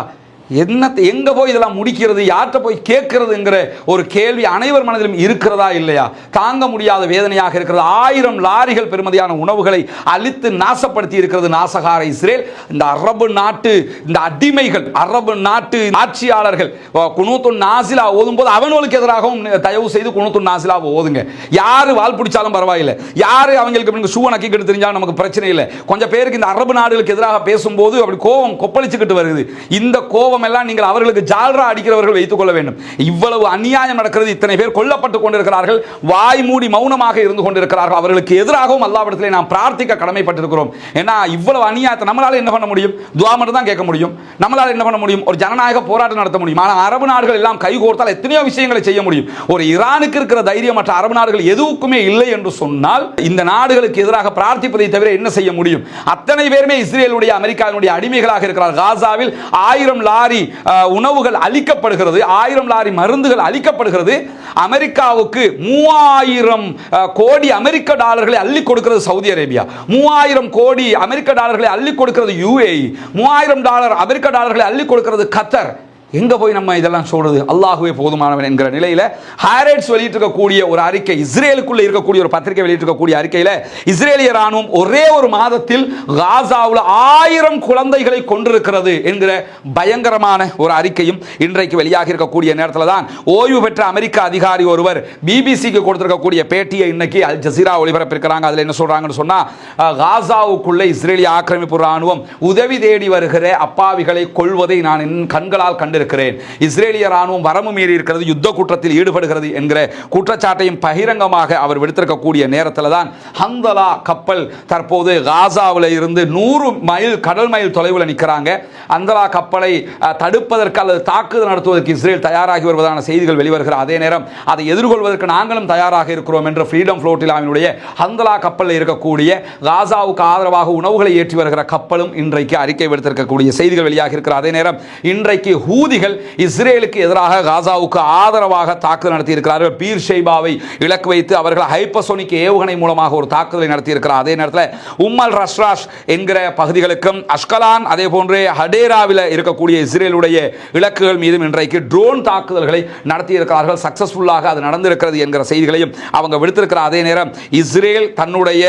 எங்க போய் இதெல்லாம் முடிக்கிறது, யார்கிட்ட போய் கேட்கிறதுங்கிற ஒரு கேள்வி அனைவர் மனதிலும் இருக்கிறதா இல்லையா? தாங்க முடியாத வேதனையாக இருக்கிறது. 1000 லாரிகள் பெருமதியான உணவுகளை அழித்து நாசப்படுத்தி இருக்கிறது நாசகார இஸ்ரேல். இந்த அரபு நாட்டு இந்த அடிமைகள், அரபு நாட்டு ஆட்சியாளர்கள் குனூத்துன் நாசிலா ஓதும் போது அவங்களுக்கு எதிராகவும் தயவு செய்து குனூத்துன் நாசிலா ஓதுங்க. யாரு வால் பிடிச்சாலும் பரவாயில்லை, யாரு அவங்களுக்கு ஷூ நக்கி கெடுத்து தெரிஞ்சாலும் நமக்கு பிரச்சனை இல்லை. கொஞ்சம் பேருக்கு இந்த அரபு நாடுகளுக்கு எதிராக பேசும்போது அப்படி கோபம் கொப்பளிச்சுக்கிட்டு வருது. இந்த கோபம் எல்லாம் நீங்கள் அவர்களுக்கு ஜால்ரா அடிக்கிறவர்கள் வைத்துக் கொள்ள வேண்டும். இவ்வளவு அநியாயம் நடக்கிறது, இத்தனை பேர் கொல்லப்பட்டுக் கொண்டிருக்கிறார்கள், வாய் மூடி மௌனமாக இருந்து கொண்டிருக்கிறார்கள். அவர்களுக்கு எதிராகவும் அல்லாஹ்விடத்திலே நாம் பிரார்த்திக்க கடமைப்பட்டிருக்கிறோம். ஏன்னா இவ்வளவு அநியாயத்தை நம்மளால என்ன பண்ண முடியும்? துஆ மட்டும் தான் கேட்க முடியும். நம்மளால என்ன பண்ண முடியும்? ஒரு ஜனநாயக போராட்டம் நடத்த முடியும். ஆனால் அரபு நாடுகள் எல்லாம் கைகோர்த்தால் எத்தனையோ விஷயங்களை செய்ய முடியும். ஒரு ஈரானுக்கு இருக்கிற தைரியம் மற்ற அரபு நாடுகள் எதுவுக்குமே இல்லை என்று சொன்னால் இந்த நாடுகளுக்கு எதிராக பிரார்த்திப்பதை தவிர என்ன செய்ய முடியும்? அத்தனை பேருமே இஸ்ரேலுடைய அமெரிக்காவினுடைய அடிமைகளாக இருக்கிறார். காசாவில் 1000 லாரி உணவுகள் அளிக்கப்படுகிறது, 1000 லாரி மருந்துகள் அளிக்கப்படுகிறது. அமெரிக்காவுக்கு 3000 கோடி அமெரிக்க டாலர்களை அள்ளி கொடுக்கிறது சவுதி அரேபியா, 3000 கோடி அமெரிக்க டாலர்களை அள்ளி கொடுக்கிறது UAE, 3000 அமெரிக்க டாலர்களை அள்ளி கொடுக்கிறது கத்தர். எங்க போய் நம்ம இதெல்லாம் சொல்றது? அல்லாஹ்வே போதுமானவன் என்கிற நிலையில ஹாரெட்ஸ் வெளியிட்டிருக்கக்கூடிய ஒரு அறிக்கை, இஸ்ரேலுக்குள்ள இருக்கக்கூடிய ஒரு பத்திரிகை வெளியிட்டிருக்கக்கூடிய அறிக்கையில இஸ்ரேலிய ராணுவம் ஒரே ஒரு மாதத்தில் காசாவில் 1000 குழந்தைகளை கொண்டிருக்கிறது என்கிற பயங்கரமான ஒரு அறிக்கையும் இன்றைக்கு வெளியாக இருக்கக்கூடிய நேரத்தில் தான் ஓய்வு பெற்ற அமெரிக்க அதிகாரி ஒருவர் பிபிசிக்கு கொடுத்திருக்கக்கூடிய பேட்டியை இன்னைக்கு அல் ஜசீரா ஒளிபரப்பிருக்கிறாங்க. அதில் என்ன சொல்றாங்கன்னு சொன்னா, காசாவுக்குள்ள இஸ்ரேலிய ஆக்கிரமிப்பு ராணுவம் உதவி தேடி வருகிற அப்பாவிகளை கொள்வதை நான் என் கண்களால் கண்டு இஸ்ரேலிய ராணுவம் வரம்பு மீறி இருக்கிறது, யுத்த குற்றத்தில் ஈடுபடுகிறது என்கிற குற்றச்சாட்டையும் பகிரங்கமாக அவர் விடுத்திருக்கக்கூடிய நேரத்தில் தான் ஹந்தலா கப்பல் தற்போது காசாவில் இருந்து 100 மைல் கடல் மைல் தொலைவில் நிற்கிறாங்க. ஹந்தலா கப்பலை தடுப்பதற்கு அல்லது தாக்குதல் நடத்துவதற்கு இஸ்ரேல் தயாராகி வருவதான செய்திகள் வெளிவருகிற அதே நேரம் அதை எதிர்கொள்வதற்கு நாங்களும் தயாராக இருக்கிறோம் என்று ஃப்ரீடம் ஃப்ளோட்டிலாவினுடைய ஹந்தலா கப்பலில் இருக்கக்கூடிய காசாவுக்கு ஆதரவாக உணவுகளை ஏற்றி வருகிற கப்பலும் இன்றைக்கு அறிக்கை விடுத்திருக்கக்கூடிய செய்திகள் வெளியாக இருக்கிற அதே நேரம் இன்றைக்கு ஹூதிகள் இஸ்ரேலுக்கு எதிராக காசாவுக்கு ஆதரவாக தாக்குதல் நடத்தி இருக்கிறார்கள். பீர் ஷெய்பாவை இலக்கு வைத்து அவர்கள் ஹைப்பர்சோனிக் ஏவுகணை மூலமாக ஒரு தாக்குதலை நடத்தி இருக்கிறார். அதே நேரத்தில் உம்மல் ரஷ்ராஷ் என்கிற பகுதிகளுக்கும் அஷ்கலான் அதே போன்று ஹடேராவில் இருக்கக்கூடிய இஸ்ரேலுடைய இலக்குகள் மீதும் இன்றைக்கு ட்ரோன் தாக்குதல்களை நடத்தி இருக்கிறார்கள். சக்சஸ்ஃபுல்லாக அது நடந்திருக்கிறது என்கிற செய்திகளையும் அவங்க விடுத்திருக்கிற அதே நேரம் இஸ்ரேல் தன்னுடைய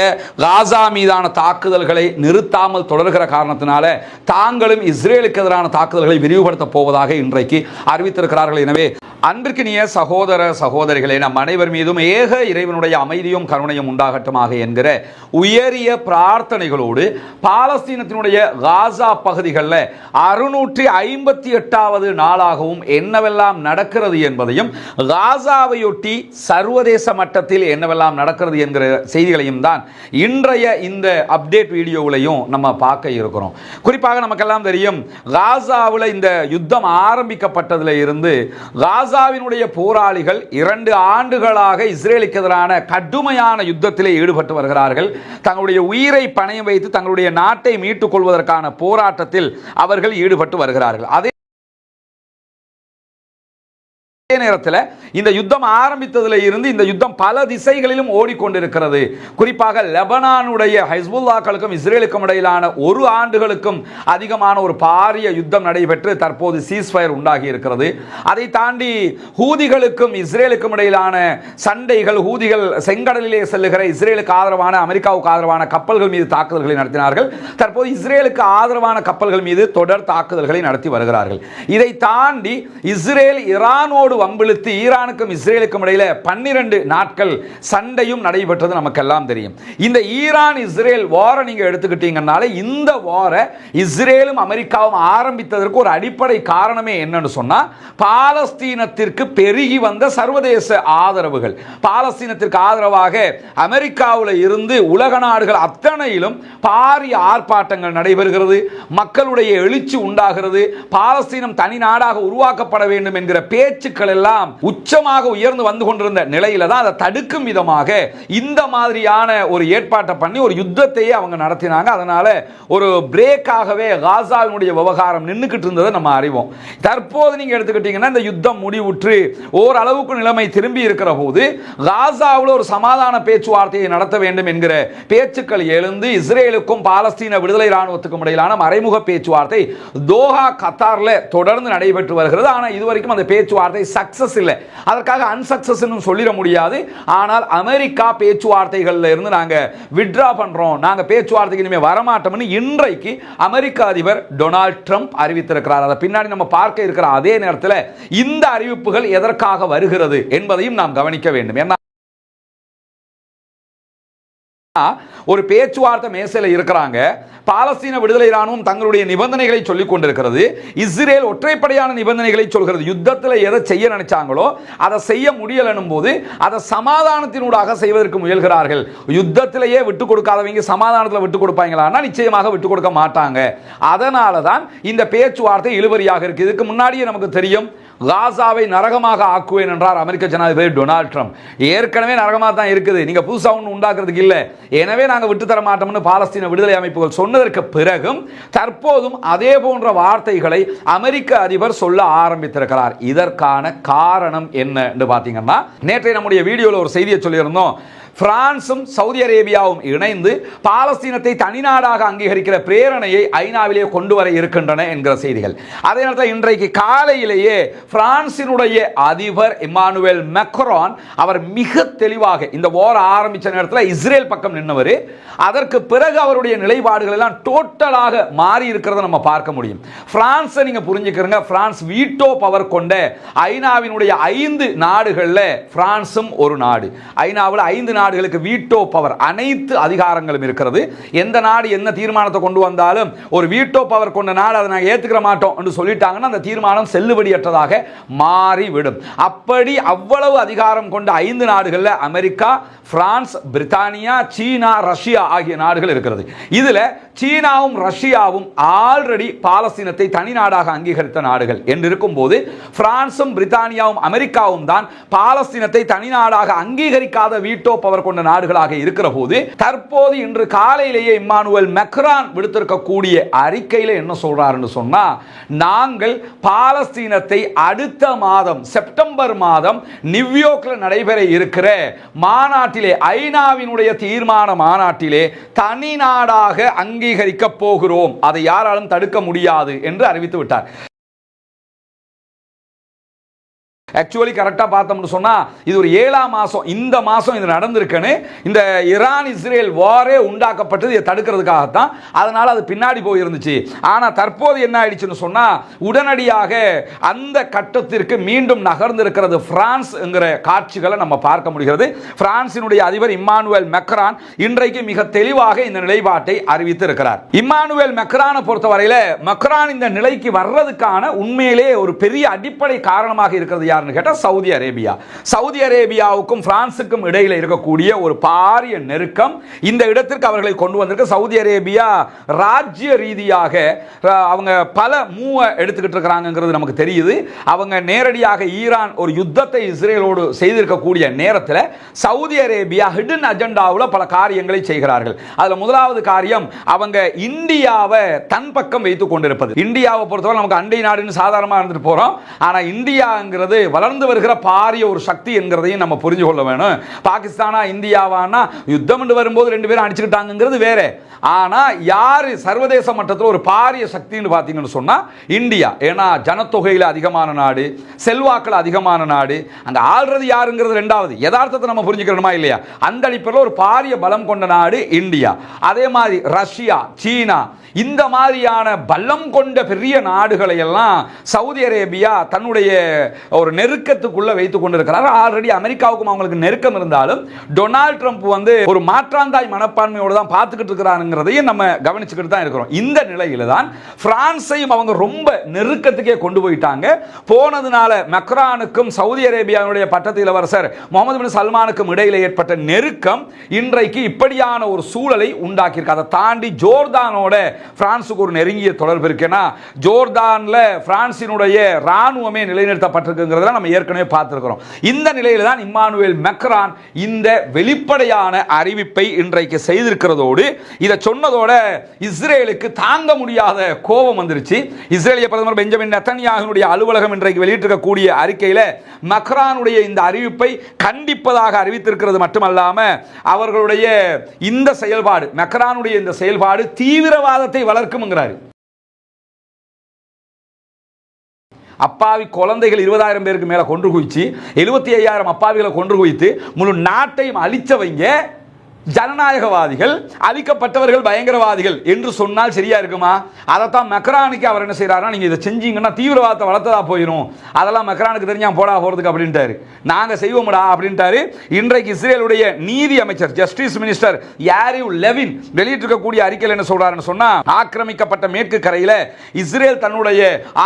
காசா மீதான தாக்குதல்களை நிறுத்தாமல் தொடர்கிற காரணத்தினால தாங்களும் இஸ்ரேலுக்கு எதிரான தாக்குதல்களை விரிவுபடுத்த போவதாக இன்றைக்கு அறிவித்திருக்கிறார்கள். எனவே அன்பிற்கினிய சகோதர சகோதரிகளே, நம் அனைவர் மீதும் ஏக இறைவனுடைய அமைதியும் கருணையும் உண்டாகட்டுமாக என்கிற உயரிய பிரார்த்தனைகளோடு பாலஸ்தீனத்தினுடைய காசா பகுதிகளில் 658வது நாளாகவும் என்னவெல்லாம் நடக்கிறது என்பதையும் காசாவையொட்டி சர்வதேச மட்டத்தில் என்னவெல்லாம் நடக்கிறது என்கிற செய்திகளையும் தான் இன்றைய இந்த அப்டேட் வீடியோவிலையும் நம்ம பார்க்க இருக்கிறோம். குறிப்பாக நமக்கெல்லாம் தெரியும், காசாவில் இந்த யுத்தம் ஆரம்பிக்கப்பட்டதில் இருந்து காசாவினுடைய போராளிகள் 2 ஆண்டுகளாக இஸ்ரேலுக்கு எதிரான கடுமையான யுத்தத்திலே ஈடுபட்டு வருகிறார்கள். தங்களுடைய உயிரை பணயம் வைத்து தங்களுடைய நாட்டை மீட்டுக் கொள்வதற்கான போராட்டத்தில் அவர்கள் ஈடுபட்டு வருகிறார்கள். அதே நேரத்தில் இந்த யுத்தம் ஆரம்பித்ததில் இருந்து இந்த யுத்தம் பல திசைகளிலும் ஓடிக்கொண்டிருக்கிறது. குறிப்பாக லெபனானுடைய ஹிஸ்புல்லாக்களுக்கும் இஸ்ரேலுக்கும் இடையிலான 1 ஆண்டுகளுக்கும் அதிகமான ஒரு பாரிய யுத்தம் நடைபெற்று தற்போது சீஸ்ஃபயர் உண்டாகி இருக்கிறது. அதை தாண்டி ஹூதிகளுக்கும் இஸ்ரேலுக்கும் இடையிலான சண்டைகள், ஹூதிகள் செங்கடலிலே செல்லுகிற இஸ்ரேலுக்கு ஆதரவான அமெரிக்காவுக்கு ஆதரவான கப்பல்கள் மீது தாக்குதல்களை நடத்தினார்கள். தற்போது இஸ்ரேலுக்கு ஆதரவான கப்பல்கள் மீது தொடர் தாக்குதல்களை நடத்தி வருகிறார்கள். இதை தாண்டி இஸ்ரேல் ஈரானோடு வம்பிழுத்து ஈரானுக்கும் இஸ்ரேலுக்கும் இடையில 12 நாட்கள் சண்டையும் நடைபெற்றது நமக்கெல்லாம் தெரியும். இந்த ஈரான் இஸ்ரேல் வாரை நீங்க எடுத்துக்கிட்டீங்கன்னாலே இந்த வாரை இஸ்ரேலும் அமெரிக்காவும் ஆரம்பித்ததற்கு ஒரு அடிப்படை காரணமே என்னன்னு சொன்னா, பாலஸ்தீனத்திற்கு பெருகி வந்த சர்வதேச ஆதரவுகள். பாலஸ்தீனத்திற்கு ஆதரவாக அமெரிக்காவில் இருந்து உலக நாடுகள் அத்தனையிலும் பாரிய ஆர்ப்பாட்டங்கள் நடைபெறுகிறது, மக்களுடைய எழுச்சி உண்டாகிறது, பாலஸ்தீனம் தனி நாடாக உருவாக்கப்பட வேண்டும் என்கிற பேச்சுக்கள் அறிவிப்புகள் எல்லாம் உச்சமாக உயர்ந்து வந்து கொண்டிருந்த நிலையில தான் அதை தடுக்கும் விதமாக இந்த மாதிரியான ஒரு ஏற்பாட்டை பண்ணி ஒரு யுத்தத்தையே அவங்க நடத்தினாங்க. அதனால ஒரு பிரேக்காகவே காசாவினுடைய விவகாரம் நின்றுக்கிட்டு இருந்ததை நம்ம அறிவோம். தற்போது நீங்க எடுத்துக்கிட்டீங்கன்னா இந்த யுத்தம் முடிவுற்று ஓரளவுக்கு நிலைமை திரும்பி இருக்கிற போது காசாவில் ஒரு சமாதான பேச்சுவார்த்தையை நடத்த வேண்டும் என்கிற பேச்சுக்கள் எழுந்து இஸ்ரேலுக்கும் பாலஸ்தீன விடுதலை ராணுவத்துக்கும் இடையிலான மறைமுக பேச்சுவார்த்தை தோஹா கத்தார்ல தொடர்ந்து நடைபெற்று வருகிறது. ஆனால் இதுவரைக்கும் அந்த பேச்சுவார்த்தை சக்சஸ் இல்லை. அதற்காக அன்சக்சஸ் சொல்லிட முடியாது. ஆனால் அமெரிக்கா பேச்சுவார்த்தைகள்ல இருந்து நாங்க வித்ட்ரா பண்றோம், நாங்க பேச்சுவார்த்தைக்கு இனிமே வரமாட்டோம்னு இன்றைக்கு அமெரிக்க அதிபர் டொனால்ட் ட்ரம்ப் அறிவித்திருக்கிறார். அதை பின்னாடி நம்ம பார்க்க இருக்கிற அதே நேரத்தில் இந்த அறிவிப்புகள் எதற்காக வருகிறது என்பதையும் நாம் கவனிக்க வேண்டும். ஏன்னா ஒரு பேச்சுவார்த்தை மேசையில் இருக்கிறாங்க. பாலஸ்தீன விடுதலை ராணுவம் தங்களுடைய நிபந்தனைகளை சொல்லிக் கொண்டிருக்கிறது. இஸ்ரேல் ஒற்றைப்படையான நிபந்தனைகளை சொல்கிறது. யுத்தத்தில் எதை செய்ய நினைச்சாங்களோ அதை செய்ய முடியலனும் போது அதை சமாதானத்தினூடாக செய்வதற்கு முயல்கிறார்கள். யுத்தத்திலேயே விட்டு கொடுக்காதவங்க சமாதானத்தில் விட்டு கொடுப்பாங்களா? நிச்சயமாக விட்டு கொடுக்க மாட்டாங்க. அதனால தான் இந்த பேச்சுவார்த்தை இழுபறியாக இருக்கு. இதுக்கு முன்னாடியே நமக்கு தெரியும், காசாவை நரகமாக ஆக்குவேன் என்றார் அமெரிக்க ஜனாதிபதி டொனால்ட் ட்ரம்ப். ஏற்கனவே நரகமாக தான் இருக்குது, நீங்க புதுசா ஒன்று உண்டாக்குறதுக்கு இல்லை, எனவே நாங்கள் விட்டு தர மாட்டோம்னு பாலஸ்தீன விடுதலை அமைப்புகள் சொன்னதற்கு பிறகும் தற்போதும் அதே போன்ற வார்த்தைகளை அமெரிக்க அதிபர் சொல்ல ஆரம்பித்திருக்கிறார். இதற்கான காரணம் என்ன என்று பார்த்தீங்கன்னா, நேற்றைய நம்முடைய வீடியோவில் ஒரு செய்தியை சொல்லியிருந்தோம். பிரான்சும் சவுதி அரேபியாவும் இணைந்து பாலஸ்தீனத்தை தனிநாடாக அங்கீகரிக்கிற பிரேரணையை ஐநாவிலே கொண்டு வர இருக்கின்றன என்கிற செய்திகள். அதே நேரத்தில் இன்றைக்கு காலையிலேயே பிரான்சினுடைய அதிபர் இமானுவேல் மேக்ரான் அவர் மிக தெளிவாக இந்த வார் ஆரம்பித்த நேரத்தில் இஸ்ரேல் பக்கம் நின்றவர். அதற்கு பிறகு அவருடைய நிலைப்பாடுகள் எல்லாம் டோட்டலாக மாறி இருக்கிறத நம்ம பார்க்க முடியும். பிரான்ஸை நீங்க புரிஞ்சுக்கிறீங்க, பிரான்ஸ் வீட்டோ பவர் கொண்ட ஐநாவினுடைய 5 நாடுகளில் பிரான்சும் ஒரு நாடு. ஐநாவில் 5 நாடுகளுக்கு வீட்டோ பவர், அனைத்து அதிகாரங்களும் இருக்கிறது. எந்த நாடு என்ன தீர்மானத்தை கொண்டு வந்தாலும் ஒரு வீட்டோ பவர் கொண்ட நாடு அதை நாங்கள் ஏற்றுக்கிற மாட்டோம் என்று சொல்லிட்டாங்கன்னா அந்த தீர்மானம் செல்லுபடியற்றதாக மாறிவிடும். அப்படி அவ்வளவு அதிகாரம் கொண்ட 5 நாடுகளில் அமெரிக்கா, பிரான்ஸ், பிரித்தானியா, சீனா, ரஷ்யா ஆகிய நாடுகள் இருக்கிறது. இதுல சீனாவும் ரஷ்யாவும் ஆல்ரெடி பாலஸ்தீனத்தை தனி நாடாக அங்கீகரித்த நாடுகள் என்று இருக்கும் போது பிரான்சும் பிரித்தானியாவும் அமெரிக்காவும் தான் பாலஸ்தீனத்தை தனி நாடாக அங்கீகரிக்காத வீட்டோ பவர் கொண்ட நாடுகளாக இருக்கிற போது தற்போது இன்று காலையிலேயே இம்மானுவேல் மேக்ரான் விடுத்திருக்கக்கூடிய அறிக்கையில் என்ன சொல்றாருன்னு சொன்னா, நாங்கள் பாலஸ்தீனத்தை அடுத்த மாதம் செப்டம்பர் மாதம் நியூயார்க்கில் நடைபெற இருக்கிற மாநாட்டிலே, ஐநாவினுடைய தீர்மான மாநாட்டிலே தனி நாடாக அங்கீகரிக்க போகிறோம், அதை யாராலும் தடுக்க முடியாது என்று அறிவித்து விட்டார். ஆக்சுவலி கரெக்டாக பார்த்தோம்னு சொன்னால் இது ஒரு 7ஆம் மாதம், இந்த மாதம் இது நடந்திருக்குன்னு இந்த ஈரான் இஸ்ரேல் வாரே உண்டாக்கப்பட்டது இதை தடுக்கிறதுக்காகத்தான். அதனால் அது பின்னாடி போயிருந்துச்சு. ஆனால் தற்போது என்ன ஆயிடுச்சுன்னு சொன்னால் உடனடியாக அந்த கட்டத்திற்கு மீண்டும் நகர்ந்திருக்கிறது பிரான்ஸ் என்கிற காட்சிகளை நம்ம பார்க்க முடிகிறது. பிரான்சினுடைய அதிபர் இம்மானுவேல் மேக்ரான் இன்றைக்கு மிக தெளிவாக இந்த நிலைப்பாட்டை அறிவித்து இருக்கிறார். இம்மானுவேல் மேக்ரானை பொறுத்தவரையில் மேக்ரான் இந்த நிலைக்கு வர்றதுக்கான உண்மையிலே ஒரு பெரிய அடிப்படை காரணமாக இருக்கிறது யார் கேட்டா சவுதி அரேபியா. சவுதி அரேபியாவுக்கும் பிரான்சுக்கும் இடையில இருக்கக்கூடிய ஒரு பாரிய நெருக்கம் இந்த இடத்திற்கு அவர்களை கொண்டு வந்திருக்க. சவுதி அரேபியா ராஜ்ய ரீதியாக அவங்க பல மூவ எடுத்துக்கிட்டு இருக்காங்கிறது நமக்கு தெரியுது. அவங்க நேரடியாக ஈரான் ஒரு யுத்தத்தை இஸ்ரேலோடு செய்திருக்கக்கூடிய நேரத்தில் சவுதி அரேபியா ஹிடன் அஜெண்டாவில் பல காரியங்களை செய்கிறார்கள். அதுல முதலாவது காரியம் அவங்க இந்தியாவை தன் பக்கம் வைத்துக் கொண்டிருப்பது. இந்தியாவை பொறுத்தவரை நமக்கு அண்டை நாடுன்னு சாதாரணமாக இருந்துட்டு போறோம். ஆனா இந்தியாங்கிறது வளர்ந்து வருகிற பாரிய ஒரு சக்தி என்கிறதையும் நம்ம புரிஞ்சு கொள்ள வேணும். பாகிஸ்தானா இந்தியாவானா யுத்தம் என்று வரும்போது 2 பேரும் அடிச்சுக்கிட்டாங்கிறது வேற. ஆனா யாரு சர்வதேச மட்டத்தில் ஒரு பாரிய சக்தின்னு பார்த்தீங்கன்னு சொன்னா இந்தியா. ஏன்னா ஜனத்தொகையில் அதிகமான நாடு, செல்வாக்கள் அதிகமான நாடு, அங்க ஆள்றது யாருங்கிறது ரெண்டாவது. யதார்த்தத்தை நம்ம புரிஞ்சுக்கணுமா இல்லையா? அந்த அடிப்படையில் ஒரு பாரிய பலம் கொண்ட நாடு இந்தியா. அதே மாதிரி ரஷ்யா, சீனா, இந்த மாதிரியான பலம் கொண்ட பெரிய நாடுகளை எல்லாம் சவுதி அரேபியா தன்னுடைய ஒரு நெருக்கத்துக்குள்ள வைத்துக் கொண்டிருக்கிறார். ஆல்ரெடி அமெரிக்காவுக்கும் அவங்களுக்கு நெருக்கம் இருந்தாலும் டொனால்ட் ட்ரம்ப் ஒரு மாற்றாந்தாய் மனப்பான்மையோடு தான் பார்த்துக்கிட்டு இருக்கிறாங்கிறதையும் நம்ம கவனிச்சுக்கிட்டு தான் இருக்கிறோம். இந்த நிலையில தான் பிரான்ஸையும் அவங்க ரொம்ப நெருக்கத்துக்கே கொண்டு போயிட்டாங்க. போனதுனால மேக்ரானுக்கும் சவுதி அரேபியாவுடைய பட்டத்து இளவரசர் முகமது பின் சல்மானுக்கும் இடையில ஏற்பட்ட நெருக்கம் இன்றைக்கு இப்படியான ஒரு சூழலை உண்டாக்கியிருக்கு. அதை தாண்டி ஜோர்தானோட பிரான்சுக்கு ஒரு நெருங்கிய தொடர்பு இருக்குன்னா, ஜோர்தான்ல பிரான்சினுடைய ராணுவமே நிலைநிறுத்தப்பட்டிருக்குங்கிறத என்பதெல்லாம் நம்ம ஏற்கனவே பார்த்திருக்கிறோம். இந்த நிலையில தான் இம்மானுவேல் மேக்ரான் இந்த வெளிப்படையான அறிவிப்பை இன்றைக்கு செய்திருக்கிறதோடு இதை சொன்னதோட இஸ்ரேலுக்கு தாங்க முடியாத கோபம் வந்துருச்சு. இஸ்ரேலிய பிரதமர் பெஞ்சமின் நெத்தன்யாகுனுடைய அலுவலகம் இன்றைக்கு வெளியிட்டிருக்கக்கூடிய அறிக்கையில மேக்ரானுடைய இந்த அறிவிப்பை கண்டிப்பதாக அறிவித்திருக்கிறது மட்டுமல்லாம அவர்களுடைய இந்த செயல்பாடு மேக்ரானுடைய இந்த செயல்பாடு தீவிரவாதத்தை வளர்க்கும்ங்கிறாரு. அப்பாவி குழந்தைகள் 20,000 பேருக்கு மேல கொன்று குவிச்சு 75,000 அப்பாவிகளை கொன்று குவித்து முழு நாட்டையும் அழிச்சவங்க ஜனநாயகவாதிகள், அழிக்கப்பட்டவர்கள் பயங்கரவாதிகள் என்று சொன்னால் சரியா இருக்குமா? அதைத்தான் மெக்ரானுக்கு அவர் என்ன செய்யறாருன்னா, நீங்க இதை செஞ்சீங்கன்னா தீவிரவாதத்தை வளர்த்ததா போயிடும், அதெல்லாம் மெக்ரானுக்கு தெரிஞ்சா போடா போறதுக்கு அப்படின்ட்டாரு. நாங்க செய்வோம்டா அப்படின்ட்டாரு. இன்றைக்கு இஸ்ரேலுடைய நீதி அமைச்சர் ஜஸ்டிஸ் மினிஸ்டர் யாரிவ் லெவின் வெளியிட்டிருக்கக்கூடிய அறிக்கையில் என்ன சொல்றாருன்னு சொன்னா, ஆக்கிரமிக்கப்பட்ட மேற்கு கரையில இஸ்ரேல் தன்னுடைய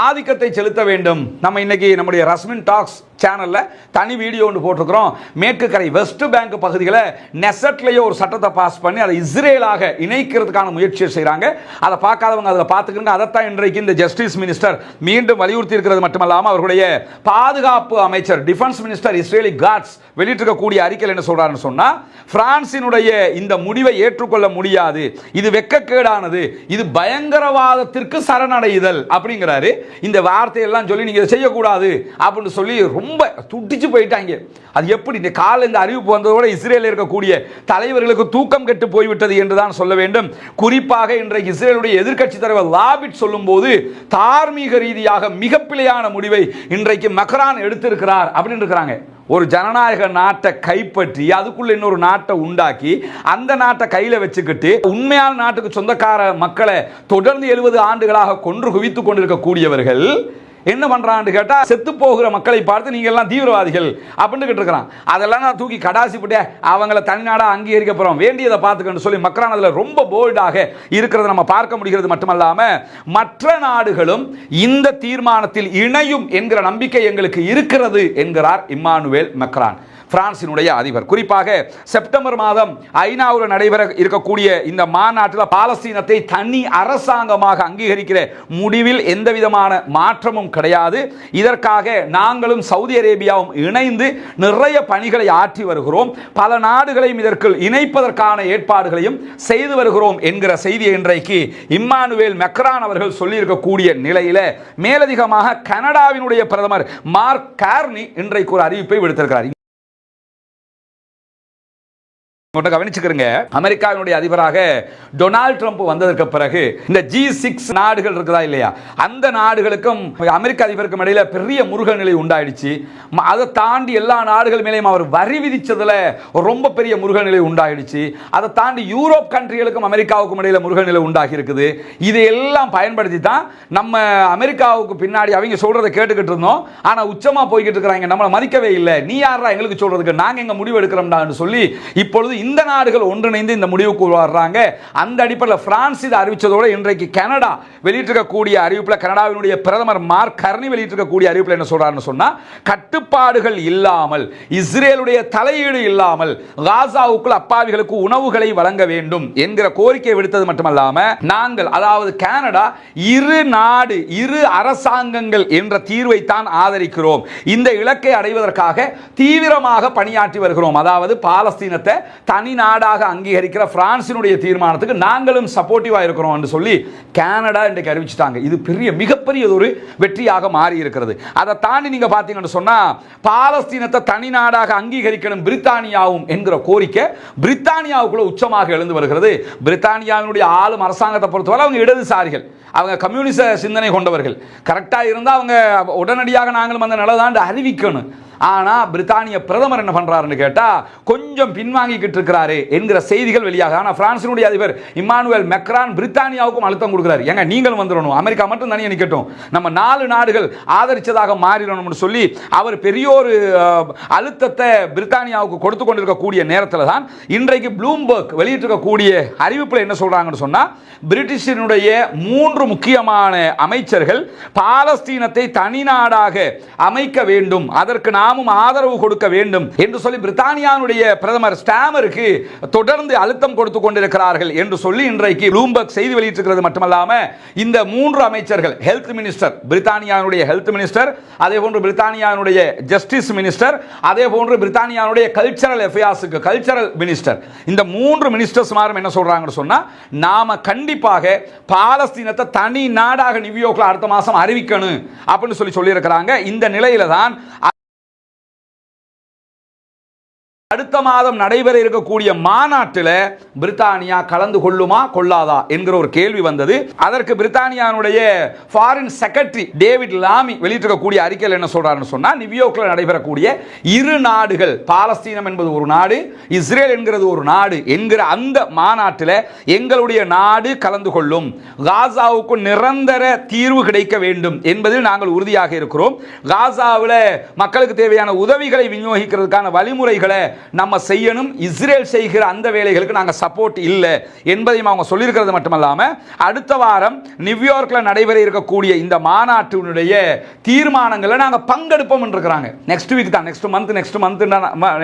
ஆதிக்கத்தை செலுத்த வேண்டும். நம்ம இன்னைக்கு நம்முடைய ரஸ்மின் டாக்ஸ் சேனல்ல தனி வீடியோ ஒன்று போட்டிருக்கிறோம். மேற்கு கரை வெஸ்ட் பேங்க் பகுதிகளை நெசட்லயோ ஒரு சட்டத்தை பாஸ் பண்ணி அதை இஸ்ரேலாக இணைக்கிறதுக்கான முயற்சியை செய்றாங்க. அதை பார்க்காதவங்க அதில் பார்த்துக்கங்க. அதைத்தான் இன்றைக்கு இந்த ஜஸ்டிஸ் மினிஸ்டர் மீண்டும் வலியுறுத்தி இருக்கிறது மட்டுமல்லாமல் அவர்களுடைய பாதுகாப்பு அமைச்சர் டிஃபென்ஸ் மினிஸ்டர் இஸ்ரேலி காட்ஸ் வெளியிட்டிருக்கக்கூடிய அறிக்கையில் என்ன சொல்றாருன்னு சொன்னா, பிரான்சினுடைய இந்த முடிவை ஏற்றுக்கொள்ள முடியாது, இது வெட்கக்கேடானது, இது பயங்கரவாதத்திற்கு சரணடைதல் அப்படிங்கிறாரு. இந்த வார்த்தையெல்லாம் சொல்லி நீங்க இதை செய்யக்கூடாது அப்படின்னு சொல்லி ரொம்ப துடிச்சு போயிட்டாங்க. அது எப்படி இந்த கால இந்த அறிவிப்பு வந்ததோட இஸ்ரேலில் இருக்கக்கூடிய தலைவர்களுக்கு தூக்கம் கெட்டு போய்விட்டது என்றுதான் சொல்ல வேண்டும். குறிப்பாக இன்றைக்கு இஸ்ரேலுடைய எதிர்க்கட்சி தலைவர் லாபிட் சொல்லும் போது தார்மீக ரீதியாக மிகப்பிழையான முடிவை இன்றைக்கு மேக்ரான் எடுத்திருக்கிறார் அப்படின்னு இருக்கிறாங்க. ஒரு ஜனநாயக நாட்டை கைப்பற்றி அதுக்குள்ள இன்னொரு நாட்டை உண்டாக்கி அந்த நாட்டை கையில வச்சுக்கிட்டு உண்மையான நாட்டுக்கு சொந்தக்கார மக்களை தொடர்ந்து 70 ஆண்டுகளாக கொன்று குவித்துக் கொண்டிருக்கக்கூடியவர்கள் என்ன பண்றான்னு கேட்டா, செத்து போகிற மக்களை பார்த்து நீங்க எல்லாம் தீவிரவாதிகள் அப்படின்னு இருக்கிறான். அதெல்லாம் நான் தூக்கி கடாசி போட்டு அவங்கள தனிநாடா அங்கீகரிக்க போறோம், வேண்டியதை பார்த்துக்கன்னு சொல்லி மேக்ரான் அதுல ரொம்ப போல்டாக இருக்கிறத நம்ம பார்க்க முடிகிறது. மட்டுமல்லாம மற்ற நாடுகளும் இந்த தீர்மானத்தில் இணையும் என்கிற நம்பிக்கை எங்களுக்கு இருக்கிறது என்கிறார் இம்மானுவேல் மேக்ரான், பிரான்சினுடைய அதிபர். குறிப்பாக செப்டம்பர் மாதம் ஐநாவில் நடைபெற இருக்கக்கூடிய இந்த மாநாட்டில் பாலஸ்தீனத்தை தனி அரசாங்கமாக அங்கீகரிக்கிற முடிவில் எந்த விதமான மாற்றமும் கிடையாது. இதற்காக நாங்களும் சவுதி அரேபியாவும் இணைந்து நிறைய பணிகளை ஆற்றி வருகிறோம், பல நாடுகளையும் இதற்கு இணைப்பதற்கான ஏற்பாடுகளையும் செய்து வருகிறோம் என்கிற செய்தியை இன்றைக்கு இம்மானுவேல் மேக்ரான் அவர்கள் சொல்லியிருக்கக்கூடிய நிலையில மேலதிகமாக கனடாவினுடைய பிரதமர் மார்க் கார்னி இன்றைக்கு ஒரு அறிவிப்பை விடுத்திருக்கிறார். கவனிச்சுக்கிறங்க, அமெரிக்காவினுடைய அதிபராக டொனால்ட் ட்ரம்ப் வந்ததற்கு பிறகு இந்த G6 நாடுகள் இருக்குதா இல்லையா, அந்த நாடுகளுக்கும் அமெரிக்க அதிபருக்கும் இடையில பெரிய முருக நிலை உண்டாயிடுச்சு. அதை தாண்டி எல்லா நாடுகள் மேலேயும் அவர் வரி விதிச்சதுல ரொம்ப பெரிய முருக நிலை உண்டாயிடுச்சு. அதை தாண்டி யூரோப் கண்ட்ரிகளுக்கும் அமெரிக்காவுக்கும் இடையில முருக நிலை உண்டாகி இருக்குது. இதையெல்லாம் பயன்படுத்தி தான் நம்ம அமெரிக்காவுக்கு பின்னாடி அவங்க சொல்றதை கேட்டுக்கிட்டு இருந்தோம். ஆனா உச்சமா போய்கிட்டு இருக்கிறாங்க, நம்மளை மதிக்கவே இல்லை, நீ யாரா எங்களுக்கு சொல்றதுக்கு, நாங்க எங்க முடிவு எடுக்கிறோம்டான்னு சொல்லி இப்பொழுது இந்த நாடுகள் ஒன்றிணைந்து இந்த முடிவுக்கு வர்றாங்க. அந்த அடிப்படையில் பிரான்ஸ் இதை அறிவிச்சதோடு இன்றைக்கு கனடா வெளியிட்டிருக்கக்கூடிய அறிவிப்பில் கனடாவினுடைய பிரதமர் மார்க் கார்னி வெளியிட்டிருக்கக்கூடிய அறிவிப்பில் என்ன சொல்றாருன்னு சொன்னா, கட்டுப்பாடுகள் இல்லாமல் இஸ்ரேலுடைய தலையீடு இல்லாமல் காசாவுக்குள் அப்பாவிகளுக்கு உணவுகளை வழங்க வேண்டும் என்கிற கோரிக்கை விடுத்தது மட்டுமல்லாம நாங்கள், அதாவது கனடா, இரு அரசாங்கங்கள் என்ற தீர்வை தான் ஆதரிக்கிறோம், இந்த இலக்கை அடைவதற்காக தீவிரமாக பணியாற்றி வருகிறோம். அதாவது பாலஸ்தீனத்தை தனி நாடாக அங்கீகரிக்கிற பிரான்சினுடைய தீர்மானத்துக்கு நாங்களும் சப்போர்ட்டிவா இருக்கிறோம் என்று சொல்லி கனடா இன்றைக்கு அறிவிச்சிட்டாங்க. இது பெரிய மிகப்பெரிய ஒரு வெற்றியாக மாறி இருக்கிறது. அதை தாண்டி நீங்க பாத்தீங்கன்னு சொன்னா, பாலஸ்தீனத்தை தனி நாடாக அங்கீகரிக்கணும் பிரித்தானியாவும் என்கிற கோரிக்கை பிரித்தானியாவுக்குள்ள உச்சமாக எழுந்து வருகிறது. பிரித்தானியாவினுடைய ஆளும் அரசாங்கத்தை பொறுத்தவரை அவங்க இடதுசாரிகள், அவங்க கம்யூனிச சிந்தனை கொண்டவர்கள். கரெக்டா இருந்தா அவங்க உடனடியாக நாங்களும் அந்த நிலதாண்டு அறிவிக்கணும். ஆனா பிரித்தானிய பிரதமர் என்ன பண்றாருன்னு கேட்டா, கொஞ்சம் பின்வாங்கிக்கிட்டு இருக்கிறாரு என்கிற செய்திகள் வெளியாக. ஆனா பிரான்சினுடைய அதிபர் இம்மானுவேல் மேக்ரான் பிரித்தானியாவுக்கும் அழுத்தம் கொடுக்கிறார். ஏங்க நீங்களும் வந்துடணும், அமெரிக்கா மட்டும் தனியாக நிக்கட்டும், நம்ம 4 நாடுகள் ஆதரிச்சதாக மாறிடணும்னு சொல்லி அவர் பெரிய ஒரு அழுத்தத்தை பிரித்தானியாவுக்கு கொடுத்து கொண்டிருக்கக்கூடிய நேரத்தில் தான் இன்றைக்கு ப்ளூம்பர்க் வெளியிட்டிருக்கக்கூடிய அறிவிப்பில் என்ன சொல்றாங்கன்னு சொன்னா, பிரிட்டிஷினுடைய 3 முக்கியமான அமைச்சர்கள் பாலஸ்தீனத்தை தனி நாடாக அமைக்க வேண்டும், அதற்கு நாமும் ஆதரவு கொடுக்க வேண்டும் என்று சொல்லி பிரித்தானியாவுடைய பிரதமர் ஸ்டாமருக்கு தொடர்ந்து அழுத்தம் கொடுத்துக் கொண்டிருக்கிறார்கள் என்று சொல்லி இன்றைக்கு ப்ளூம்பர்க் செய்தி வெளியிட்டிருக்கிறது. மட்டுமல்லாம இந்த 3 அமைச்சர்கள், ஹெல்த் மினிஸ்டர், பிரித்தானியாவுடைய ஹெல்த் மினிஸ்டர், அதே போன்று பிரித்தானியாவுடைய ஜஸ்டிஸ் மினிஸ்டர், அதே போன்று பிரித்தானியாவுடைய கல்ச்சரல் அஃபேர்ஸ்க்கு கல்ச்சரல் மினிஸ்டர், இந்த 3 மினிஸ்டர்ஸ் மாரும் என்ன சொல்றாங்கன்னு சொன்னா, நாம கண்டிப்பாக பாலஸ்தீனத்தை தனி நாடாக நியூயார்க்ல அடுத்த மாசம் அறிவிக்கணும் அப்படின்னு சொல்லி இருக்கிறாங்க. இந்த நிலையில தான் அடுத்த மாதம் நடைபெற இருக்கக்கூடிய மாநாட்டில் பிரித்தானியா கலந்து கொள்ளுமா கொள்ளாதா என்கிற ஒரு கேள்வி வந்தது. அதற்கு பிரித்தானியாவுடைய ஃபாரின் செக்ரட்டரி டேவிட் லாமி வெளியிட்டிருக்கக்கூடிய அறிக்கையில் என்ன சொல்றாருன்னு சொன்னா, நியூயார்க்கில் நடைபெறக்கூடிய 2 நாடுகள், பாலஸ்தீனம் என்பது ஒரு நாடு, இஸ்ரேல் என்கிறது ஒரு நாடு என்கிற அந்த மாநாட்டில் எங்களுடைய நாடு கலந்து கொள்ளும், காசாவுக்கு நிரந்தர தீர்வு கிடைக்க வேண்டும் என்பதில் நாங்கள் உறுதியாக இருக்கிறோம். காசாவில் மக்களுக்கு தேவையான உதவிகளை விநியோகிக்கிறதுக்கான வழிமுறைகளை நம்ம செய்யணும், இஸ்ரேல் செய்கிற அந்த வேலைகளுக்கு நாங்கள் சப்போர்ட் இல்லை என்பதையும் அவங்க சொல்லியிருக்கிறது. மட்டுமல்லாம அடுத்த வாரம் நியூயார்க்ல நடைபெற இருக்கக்கூடிய இந்த மாநாட்டினுடைய தீர்மானங்களை நாங்கள் பங்கெடுப்போம் இருக்கிறாங்க. நெக்ஸ்ட் வீக் தான், நெக்ஸ்ட் மந்த்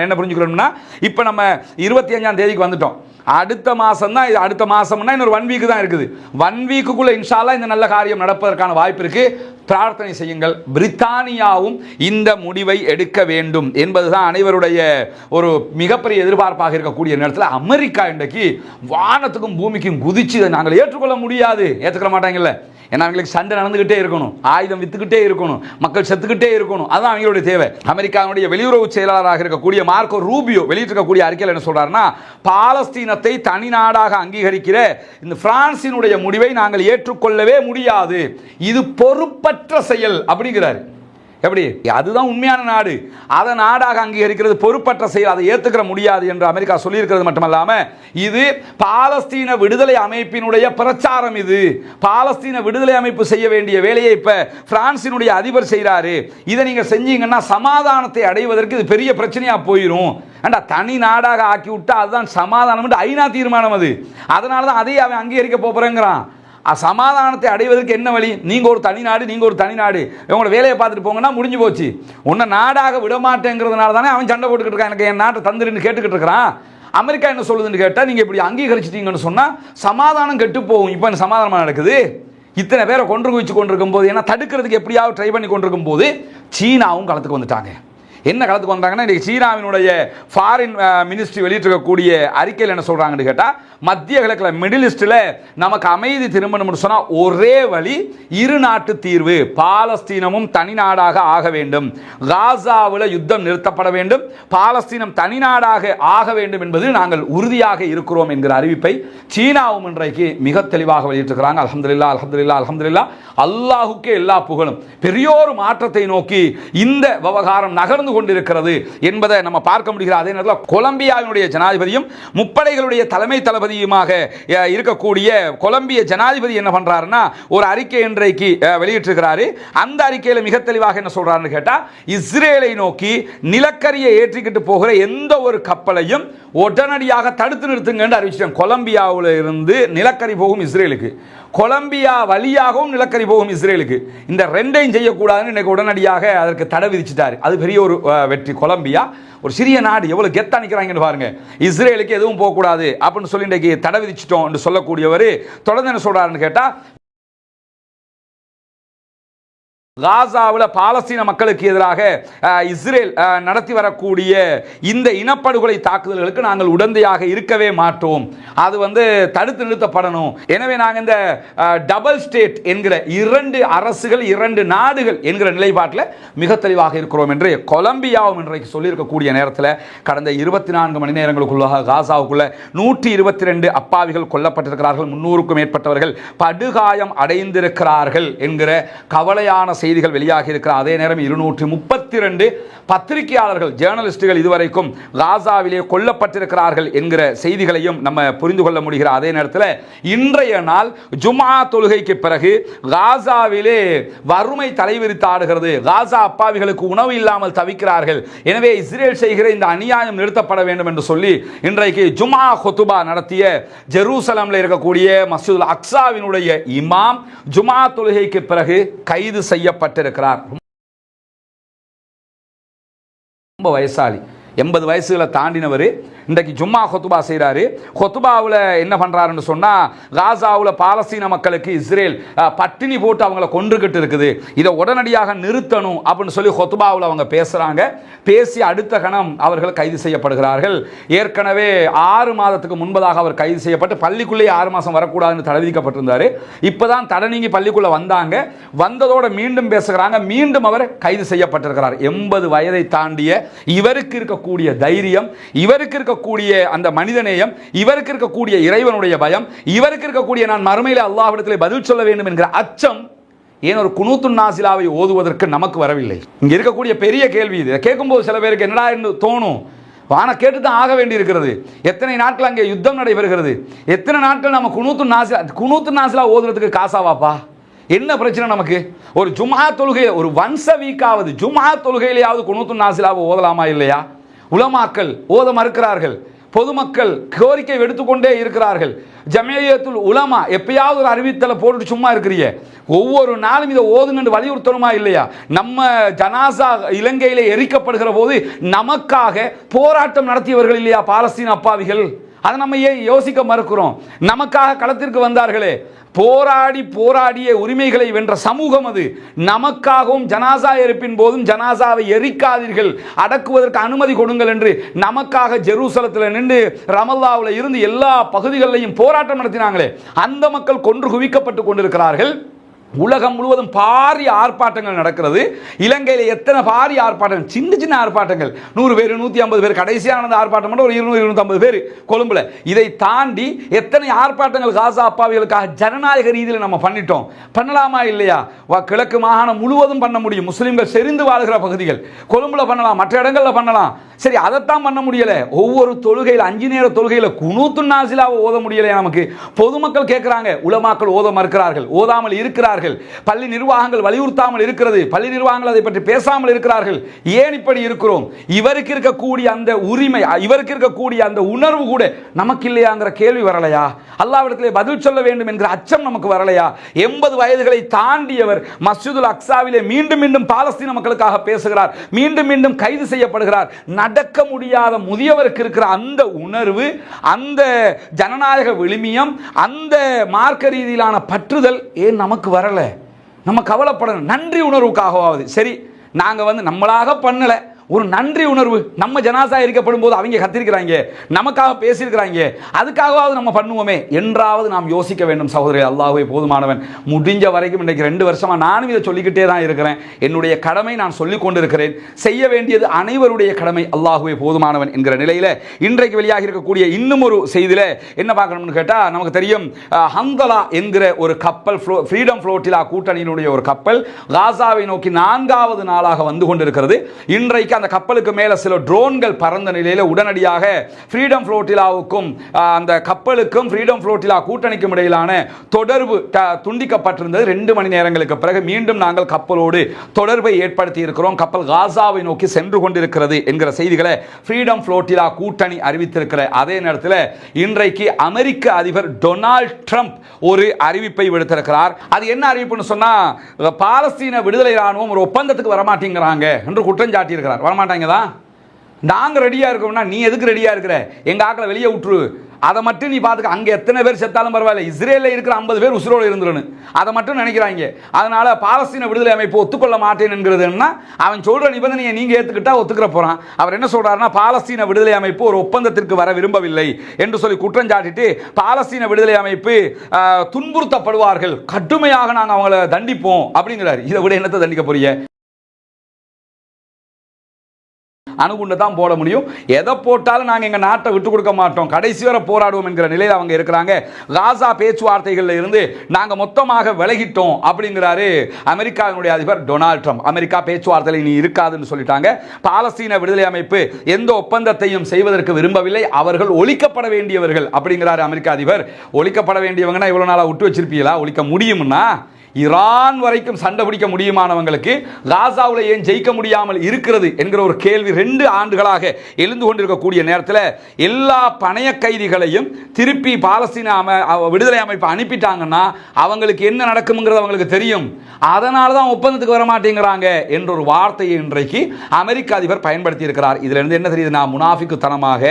என்ன புரிஞ்சுக்கணும்னா, இப்போ நம்ம 25ஆம் தேதிக்கு வந்துட்டோம். அடுத்த மாசம் தான், அடுத்த மாசம்னா இன்னொரு 1 வீக் தான் இருக்குது. 1 வீக்குள்ள இன்ஷா அல்லாஹ் இந்த நல்ல காரியம் நடப்பதற்கான வாய்ப்பு இருக்கு. பிரார்த்தனை செய்யுங்கள், பிரித்தானியாவும் இந்த முடிவை எடுக்க வேண்டும் என்பதுதான் அனைவருடைய ஒரு மிகப்பெரிய எதிர்பார்ப்பாக இருக்கக்கூடிய நேரத்தில் அமெரிக்கா இன்றைக்கு வானத்துக்கும் பூமிக்கும் குதிச்சு நாங்கள் ஏற்றுக்கொள்ள முடியாது, ஏற்றுக்கொள்ள மாட்டாங்கல்ல. ஏன்னா அவங்களுக்கு சண்டை நடந்துகிட்டே இருக்கணும், ஆயுதம் வித்துக்கிட்டே இருக்கணும், மக்கள் செத்துக்கிட்டே இருக்கணும், அதுதான் அவங்களுடைய தேவை. அமெரிக்காவுடைய வெளியுறவு செயலாளராக இருக்கக்கூடிய மார்க்கோ ரூபியோ வெளியிட்டிருக்கக்கூடிய அறிக்கையில் என்ன சொல்றாருன்னா, பாலஸ்தீனத்தை தனி நாடாக அங்கீகரிக்கிற இந்த பிரான்சினுடைய முடிவை நாங்கள் ஏற்றுக்கொள்ளவே முடியாது, இது பொறுப்பற்ற செயல் அப்படிங்கிறார். எப்படி? அதுதான் உண்மையான நாடு, அதை நாடாக அங்கீகரிக்கிறது பொறுப்பற்ற செயல், அதை ஏற்றுக்கிற முடியாது என்று அமெரிக்கா சொல்லியிருக்கிறது. மட்டுமல்லாம இது பாலஸ்தீன விடுதலை அமைப்பினுடைய பிரச்சாரம், இது பாலஸ்தீன விடுதலை அமைப்பு செய்ய வேண்டிய வேலையை இப்ப பிரான்சினுடைய அதிபர் செய்கிறாரு, இதை நீங்க செஞ்சீங்கன்னா சமாதானத்தை அடைவதற்கு இது பெரிய பிரச்சனையா போயிடும், தனி நாடாக ஆக்கி விட்டா அதுதான் சமாதானம், ஐநா தீர்மானம் அது, அதனால தான் அதை அவன் அங்கீகரிக்க போறேங்கிறான். சமாதானத்தை அடைவதற்கு என்ன வழி? நீங்க ஒரு தனி நாடு, நீங்க ஒரு தனி நாடு, இவங்களோட வேலையை பார்த்துட்டு போங்கன்னா முடிஞ்சு போச்சு. உன்னை நாடாக விடமாட்டேங்கிறதுனால தானே அவன் சண்டை போட்டுக்கிட்டு இருக்கான், எனக்கு என் நாட்டை தந்துருன்னு கேட்டுக்கிட்டு இருக்கிறான். அமெரிக்கா என்ன சொல்லுதுன்னு கேட்டால், நீங்க இப்படி அங்கீகரிச்சிட்டீங்கன்னு சொன்னா சமாதானம் கெட்டு போகும். இப்போ சமாதானமாக நடக்குது, இத்தனை பேரை கொண்டு குவிச்சு கொண்டிருக்கும் போது, ஏன்னா தடுக்கிறதுக்கு எப்படியாவது ட்ரை பண்ணி கொண்டிருக்கும் போது சீனாவும் களத்துக்கு வந்துட்டாங்க. என்ன களத்துக்கு வந்தாங்கன்னா, இன்றைக்கு சீனாவினுடைய ஃபாரின் மினிஸ்ட்ரி வெளியிட்டிருக்கக்கூடிய அறிக்கையில் என்ன சொல்றாங்கன்னு கேட்டால், மத்திய கிழக்கில் மிடில் ஈஸ்டில் நமக்கு அமைதி திரும்பணும்னு சொன்னால் ஒரே வழி 2 நாட்டு தீர்வு, பாலஸ்தீனமும் தனி நாடாக ஆக வேண்டும், காசாவில் யுத்தம் நிறுத்தப்பட வேண்டும், பாலஸ்தீனம் தனி நாடாக ஆக வேண்டும் என்பதில் நாங்கள் உறுதியாக இருக்கிறோம் என்கிற அறிவிப்பை சீனாவும் இன்றைக்கு மிக தெளிவாக வெளியிட்டிருக்கிறாங்க. அல்ஹம்துலில்லாஹ், அல்ஹம்துலில்லாஹ், அல்ஹம்துலில்லாஹ், அல்லாஹுக்கே எல்லா புகழும். பெரியோரு மாற்றத்தை நோக்கி இந்த விவகாரம் நகர்ந்து கொண்டிருக்கிறது என்பதை நம்ம பார்க்க முடிகிறது. அதே நேரத்தில் கொலம்பியாவினுடைய ஜனாதிபதியும் முப்படைகளுடைய தலைமை தளபதியுமாக இருக்கக்கூடிய கொலம்பிய ஜனாதிபதி என்ன பண்றாருன்னா, ஒரு அறிக்கை இன்றைக்கு வெளியிட்டிருக்கிறாரு. அந்த அறிக்கையில் மிக தெளிவாக என்ன சொல்றாருன்னு கேட்டா, இஸ்ரேலை நோக்கி நிலக்கரியை ஏற்றிக்கிட்டு போகிற எந்த ஒரு கப்பலையும் உடனடியாக தடுத்து நிறுத்துங்க என்று அறிவிச்சிட்டாங்க. கொலம்பியாவில் இருந்து நிலக்கரி போகும் இஸ்ரேலுக்கு, கொலம்பியா வழியாகவும் நிலக்கரி போகும் இஸ்ரேலுக்கு, இந்த ரெண்டையும் செய்யக்கூடாதுன்னு இன்னைக்கு உடனடியாக அதற்கு தடை விதிச்சிட்டாரு. அது பெரிய ஒரு வெற்றி. கொலம்பியா ஒரு சிறிய நாடு, எவ்வளவு கெத்தா நிற்கிறாங்கன்னு பாருங்க, இஸ்ரேலுக்கு எதுவும் போகக்கூடாது அப்படின்னு சொல்லி இன்றைக்கு தடை விதிச்சிட்டோம் என்று சொல்லக்கூடியவர் தொடர்ந்து என்ன சொல்றாருன்னு கேட்டா, காசாவில் பாலஸ்தீன மக்களுக்கு எதிராக இஸ்ரேல் நடத்தி வரக்கூடிய இந்த இனப்படுகொலை தாக்குதல்களுக்கு நாங்கள் உடந்தையாக இருக்கவே மாட்டோம், அது தடுத்து நிறுத்தப்படணும். எனவே நாங்கள் இந்த டபுள் ஸ்டேட் என்கிற 2 அரசுகள் 2 நாடுகள் என்கிற நிலைப்பாட்டில் மிக தெளிவாக இருக்கிறோம் என்று கொலம்பியாவும் இன்றைக்கு சொல்லியிருக்கக்கூடிய நேரத்தில் கடந்த 24 மணி நேரங்களுக்குள்ளாக காசாவுக்குள்ள 122 அப்பாவிகள் கொல்லப்பட்டிருக்கிறார்கள், 300க்கும் மேற்பட்டவர்கள் படுகாயம் அடைந்திருக்கிறார்கள் என்கிற கவலையான செய்திகள் வெளியாகி இருக்கிற அதே நேரம் 232 பத்திரிகையாளர்கள், ஜேர்னலிஸ்டுகள் இதுவரைக்கும் காசாவிலே கொல்லப்பட்டிருக்கிறார்கள் என்கிற செய்திகளையும் நம்ம புரிந்து கொள்ள முடிகிற அதே நேரத்தில் இன்றைய நாள் ஜும்ஆ தொழுகைக்கு பிறகு காசாவிலே வறுமை தலைவிரித்தாடுகிறது, காசா அப்பாவிகளுக்கு உணவு இல்லாமல் தவிக்கிறார்கள், எனவே இஸ்ரேல் செய்கிற இந்த அநியாயம் நிறுத்தப்பட வேண்டும் என்று சொல்லி இன்றைக்கு ஜும்ஆ குத்துபா நடத்திய ஜெருசலமில் இருக்கக்கூடிய மஸ்ஜிதுல் அக்ஸாவினுடைய இமாம் ஜும்ஆ தொழுகைக்கு பிறகு கைது செய்யப்பட்டிருக்கிறார். ரொம்ப வயசாளி, 80 வயசுகளை தாண்டினவர். இன்றைக்கு ஜும்மா கொத்துபா செய்கிறாரு. கொத்துபாவில் என்ன பண்ணுறாருன்னு சொன்னால், காசாவில் பாலஸ்தீன மக்களுக்கு இஸ்ரேல் பட்டினி போட்டு அவங்கள கொன்றுகிட்டு இருக்குது, இதை உடனடியாக நிறுத்தணும் அப்படின்னு சொல்லி கொத்துபாவில் அவங்க பேசுகிறாங்க. பேசி அடுத்த கணம் அவர்கள் கைது செய்யப்படுகிறார்கள். ஏற்கனவே 6 மாதத்துக்கு முன்பதாக அவர் கைது செய்யப்பட்டு பள்ளிக்குள்ளேயே 6 மாதம் வரக்கூடாதுன்னு தடை விதிக்கப்பட்டிருந்தார். இப்போ தான் தடை நீங்கி பள்ளிக்குள்ளே வந்தாங்க. வந்ததோடு மீண்டும் பேசுகிறாங்க. மீண்டும் அவர் கைது செய்யப்பட்டிருக்கிறார். 80 வயதை தாண்டிய இவருக்கு இருக்கக்கூடிய தைரியம், இவருக்கு இருக்கக்கூடிய அந்த மனிதநேயம், இவருக்கு இருக்கக்கூடிய இறைவனுடைய பயம், இவருக்கு இருக்கக்கூடிய நான் மறுமையிலே அல்லாஹ்விடத்திலே பதில் சொல்ல வேண்டும் என்கிற அச்சம் ஏன் ஒரு குனூத்துன் நாசிலாவை ஓதுவதற்கு நமக்கு வரவில்லை? இங்க இருக்கக்கூடிய பெரிய கேள்வி இது. கேட்கும்போது சில பேருக்கு என்னடா என்று தோணும். வான கேட்டு தான் ஆக வேண்டி இருக்கிறது. எத்தனை நாட்கள் அங்கே யுத்தம் நடைபெறுகிறது, எத்தனை நாட்கள் நம்ம குனூத்துன் நாசிலா ஓதுறதுக்கு காசாவாப்பா? என்ன பிரச்சனை நமக்கு? ஒரு ஜும்ஆ தொழுகை, ஒரு ஒன்ஸ் அ வீக்காவது ஜும்ஆ தொழுகையிலேயாவது குனூத்துன் நாசிலாவை ஓதலாமா இல்லையா? உலமாக்கள் ஓத மறுக்கிறார்கள், பொதுமக்கள் கோரிக்கை எடுத்துக்கொண்டே இருக்கிறார்கள். ஜமியத்துல் உலமா எப்பயாவது ஒரு அறிவித்தலை போட்டுட்டு சும்மா இருக்கிறீங்க, ஒவ்வொரு நாளும் இதை ஓதுன்னு வலியுறுத்தணுமா இல்லையா? நம்ம ஜனாசா இலங்கையிலே எரிக்கப்படுகிற போது நமக்காக போராட்டம் நடத்தியவர்கள் இல்லையா பாலஸ்தீன அப்பாவிகள்? அதை நம்ம ஏன் யோசிக்க மறுக்கிறோம்? நமக்காக களத்திற்கு வந்தார்களே, போராடிய உரிமைகளை வென்ற சமூகம் அது. நமக்காகவும் ஜனாசா எரிப்பின் போதும் ஜனாசாவை எரிக்காதீர்கள், அடக்குவதற்கு அனுமதி கொடுங்கள் என்று நமக்காக ஜெருசலத்தில் நின்று ரமல்லாவில் இருந்து எல்லா பகுதிகளிலையும் போராட்டம் நடத்தினாங்களே, அந்த மக்கள் கொன்று குவிக்கப்பட்டு கொண்டிருக்கிறார்கள். உலகம் முழுவதும் பாரிய ஆர்ப்பாட்டங்கள் நடக்கிறது. இலங்கையில் எத்தனை பாரிய ஆர்ப்பாட்டங்கள், சின்ன சின்ன ஆர்ப்பாட்டங்கள், 100 பேர் 150 பேர், கடைசியான ஆர்ப்பாட்டம் மட்டும் ஒரு 200-250 பேர் கொழும்புல. இதை தாண்டி எத்தனை ஆர்ப்பாட்டங்கள் காசா அப்பாவிகளுக்காக ஜனநாயக ரீதியில் நம்ம பண்ணிட்டோம். பண்ணலாமா இல்லையா? கிழக்கு மாகாணம் முழுவதும் பண்ண முடியும். முஸ்லிம்கள் செறிந்து வாழ்கிற பகுதிகள் கொழும்புல பண்ணலாம், மற்ற இடங்களில் பண்ணலாம். சரி, அதைத்தான் பண்ண முடியல. ஒவ்வொரு தொழுகையில் 5 நேர தொழுகையில் குனூத்துன் நாசிலாவை ஓத முடியல நமக்கு. பொதுமக்கள் கேட்கிறாங்க, உலமாக்கள் ஓத மறுக்கிறார்கள், ஓதாமல் இருக்கிறார்கள். பள்ளி நிர்வாகங்கள் வலியுறுத்தாமல் இருக்கிறது, பள்ளி நிர்வாகங்கள் அதை பற்றி பேசாமல் இருக்கிறார்கள். ஏன் இப்படி இருக்கிறோம்? இவருக்கு இருக்கக்கூடிய அந்த உரிமை, இவருக்கு இருக்கக்கூடிய அந்த உணர்வு கூட நமக்கு இல்லையாங்கிற கேள்வி வரலையா? அல்லாஹ்விடத்திலே பதில் சொல்ல வேண்டும் என்கிற அச்சம் நமக்கு வரலையா? 80 வயதுகளை தாண்டியவர் மஸ்ஜிதுல் அக்ஸாவிலே மீண்டும் மீண்டும் பாலஸ்தீன மக்களுக்காக பேசுகிறார், மீண்டும் மீண்டும் கைது செய்யப்படுகிறார். நடக்க முடியாத முதியவருக்கு இருக்கிற அந்த உணர்வு, அந்த ஜனநாயக விழுமியம், அந்த மார்க்க ரீதியிலான பற்றுதல் ஏன் நமக்கு வரல? நம்ம கவலைப்படணும். நன்றி உணர்வுக்காகவாவது சரி, நாங்கள் நம்மளாக பண்ணல, ஒரு நன்றி உணர்வு. நம்ம ஜனாசா எரிக்கப்படும் போது அவங்க கத்திருக்கிறாங்க, நமக்காக பேசியிருக்கிறாங்க, அதுக்காகவாவது நம்ம பண்ணுவோமே என்றாவது நாம் யோசிக்க வேண்டும். சகோதரி, அல்லாஹ்வே போதுமானவன். முடிஞ்ச வரைக்கும் இன்றைக்கு 2 வருஷமா நானும் இதை சொல்லிக்கிட்டே தான் இருக்கிறேன். என்னுடைய கடமை நான் சொல்லிக் கொண்டிருக்கிறேன். செய்ய வேண்டியது அனைவருடைய கடமை. அல்லாஹ்வே போதுமானவன் என்கிற நிலையில் இன்றைக்கு வெளியாக இருக்கக்கூடிய இன்னும் ஒரு செய்தியில என்ன பார்க்கணும்னு கேட்டால், நமக்கு தெரியும் ஹந்தலா என்கிற ஒரு கப்பல், ஃப்ரீடம் ஃப்ளோட்டிலா கூட்டணியினுடைய ஒரு கப்பல் காசாவை நோக்கி 4வது நாளாக வந்து கொண்டிருக்கிறது. இன்றைக்கு அந்த கப்பலுக்கு மேல சில ட்ரோன்கள் பறந்த நிலையில் உடனடியாக ஃப்ரீடம் ஃப்ளோட்டிலாவுக்கும் அந்த கப்பலுக்கும் ஃப்ரீடம் ஃப்ளோட்டிலா கூட்டணிக்கும் இடையிலான தொடர்பு துண்டிக்கப்பட்டிருந்தது. 2 மணி நேரங்களுக்கு பிறகு மீண்டும் நாங்கள் கப்பலோடு தொடர்பை ஏற்படுத்தி இருக்கிறோம், கப்பல் காசாவை நோக்கி சென்று கொண்டிருக்கிறது என்கிற செய்திகளை ஃப்ரீடம் ஃப்ளோட்டிலா கூட்டணி அறிவித்திருக்கிற அதே நேரத்தில் இன்றைக்கு அமெரிக்க அதிபர் டொனால்ட் ட்ரம்ப் ஒரு அறிவிப்பை விடுத்திருக்கிறார். அது என்ன அறிவிப்புன்னு சொன்னா, பாலஸ்தீன விடுதலை ராணுவம் ஒரு ஒப்பந்தத்துக்கு வரமாட்டேங்கிறாங்க என்று குற்றம் சாட்டியிருக்கிறார். வரமாட்டாங்க தான், நாங்கள் ரெடியாக இருக்கோம்னா நீ எதுக்கு ரெடியாக இருக்கிற? எங்கள் ஆக்களை வெளியே விட்டுரு, அதை மட்டும் நீ பார்த்துக்க. அங்கே எத்தனை பேர் செத்தாலும் பரவாயில்ல, இஸ்ரேலில் இருக்கிற 50 பேர் உசுரோடு இருந்துடணும், அதை மட்டும் நினைக்கிறாங்க. அதனால பாலஸ்தீன விடுதலை அமைப்பு ஒத்துக்கொள்ள மாட்டேன் என்கிறதுன்னா, அவன் சொல்கிற நிபந்தனையை நீங்கள் ஏற்றுக்கிட்டா ஒத்துக்கிற போகிறான். அவர் என்ன சொல்கிறாருன்னா, பாலஸ்தீன விடுதலை அமைப்பு ஒரு ஒப்பந்தத்திற்கு வர விரும்பவில்லை என்று சொல்லி குற்றம் சாட்டிட்டு, பாலஸ்தீன விடுதலை அமைப்பு துன்புறுத்தப்படுவார்கள், கடுமையாக நாங்கள் அவங்கள தண்டிப்போம் அப்படிங்கிறார். இதை விட என்னத்தை தண்டிக்க போறீங்க? அணுகுண்டு தான் போட முடியும். எதை போட்டாலும் நாங்கள் எங்கள் நாட்டை விட்டு கொடுக்க மாட்டோம், கடைசி வரை போராடுவோம் என்கிற நிலையில் அவங்க இருக்கிறாங்க. காசா பேச்சுவார்த்தைகளில் இருந்து நாங்கள் மொத்தமாக விலகிட்டோம் அப்படிங்கிறாரு அமெரிக்காவினுடைய அதிபர் டொனால்ட் ட்ரம்ப். அமெரிக்கா பேச்சுவார்த்தையில் நீ இருக்காதுன்னு சொல்லிட்டாங்க. பாலஸ்தீன விடுதலை அமைப்பு எந்த ஒப்பந்தத்தையும் செய்வதற்கு விரும்பவில்லை, அவர்கள் ஒழிக்கப்பட வேண்டியவர்கள் அப்படிங்கிறாரு அமெரிக்க அதிபர். ஒழிக்கப்பட வேண்டியவங்கன்னா இவ்வளோ நாளாக விட்டு வச்சிருப்பீங்களா? ஒழிக்க முடியும்னா ஈரான் வரைக்கும் சண்டை பிடிக்க முடியுமானவங்களுக்கு காசாவில் ஏன் ஜெயிக்க முடியாமல் இருக்கிறது என்கிற ஒரு கேள்வி 2 ஆண்டுகளாக எழுந்து கொண்டிருக்கக்கூடிய நேரத்தில் எல்லா பணைய கைதிகளையும் திருப்பி பாலஸ்தீன விடுதலை அமைப்பு அனுப்பிட்டாங்கன்னா அவங்களுக்கு என்ன நடக்கும்ங்கிறது அவங்களுக்கு தெரியும். அதனால தான் ஒப்பந்தத்துக்கு வர மாட்டேங்கிறாங்க என்ற ஒரு வார்த்தையை இன்றைக்கு அமெரிக்க அதிபர் பயன்படுத்தி இருக்கிறார். இதுல இருந்து என்ன தெரியுதுன்னா, முனாஃபிக்குத்தனமாக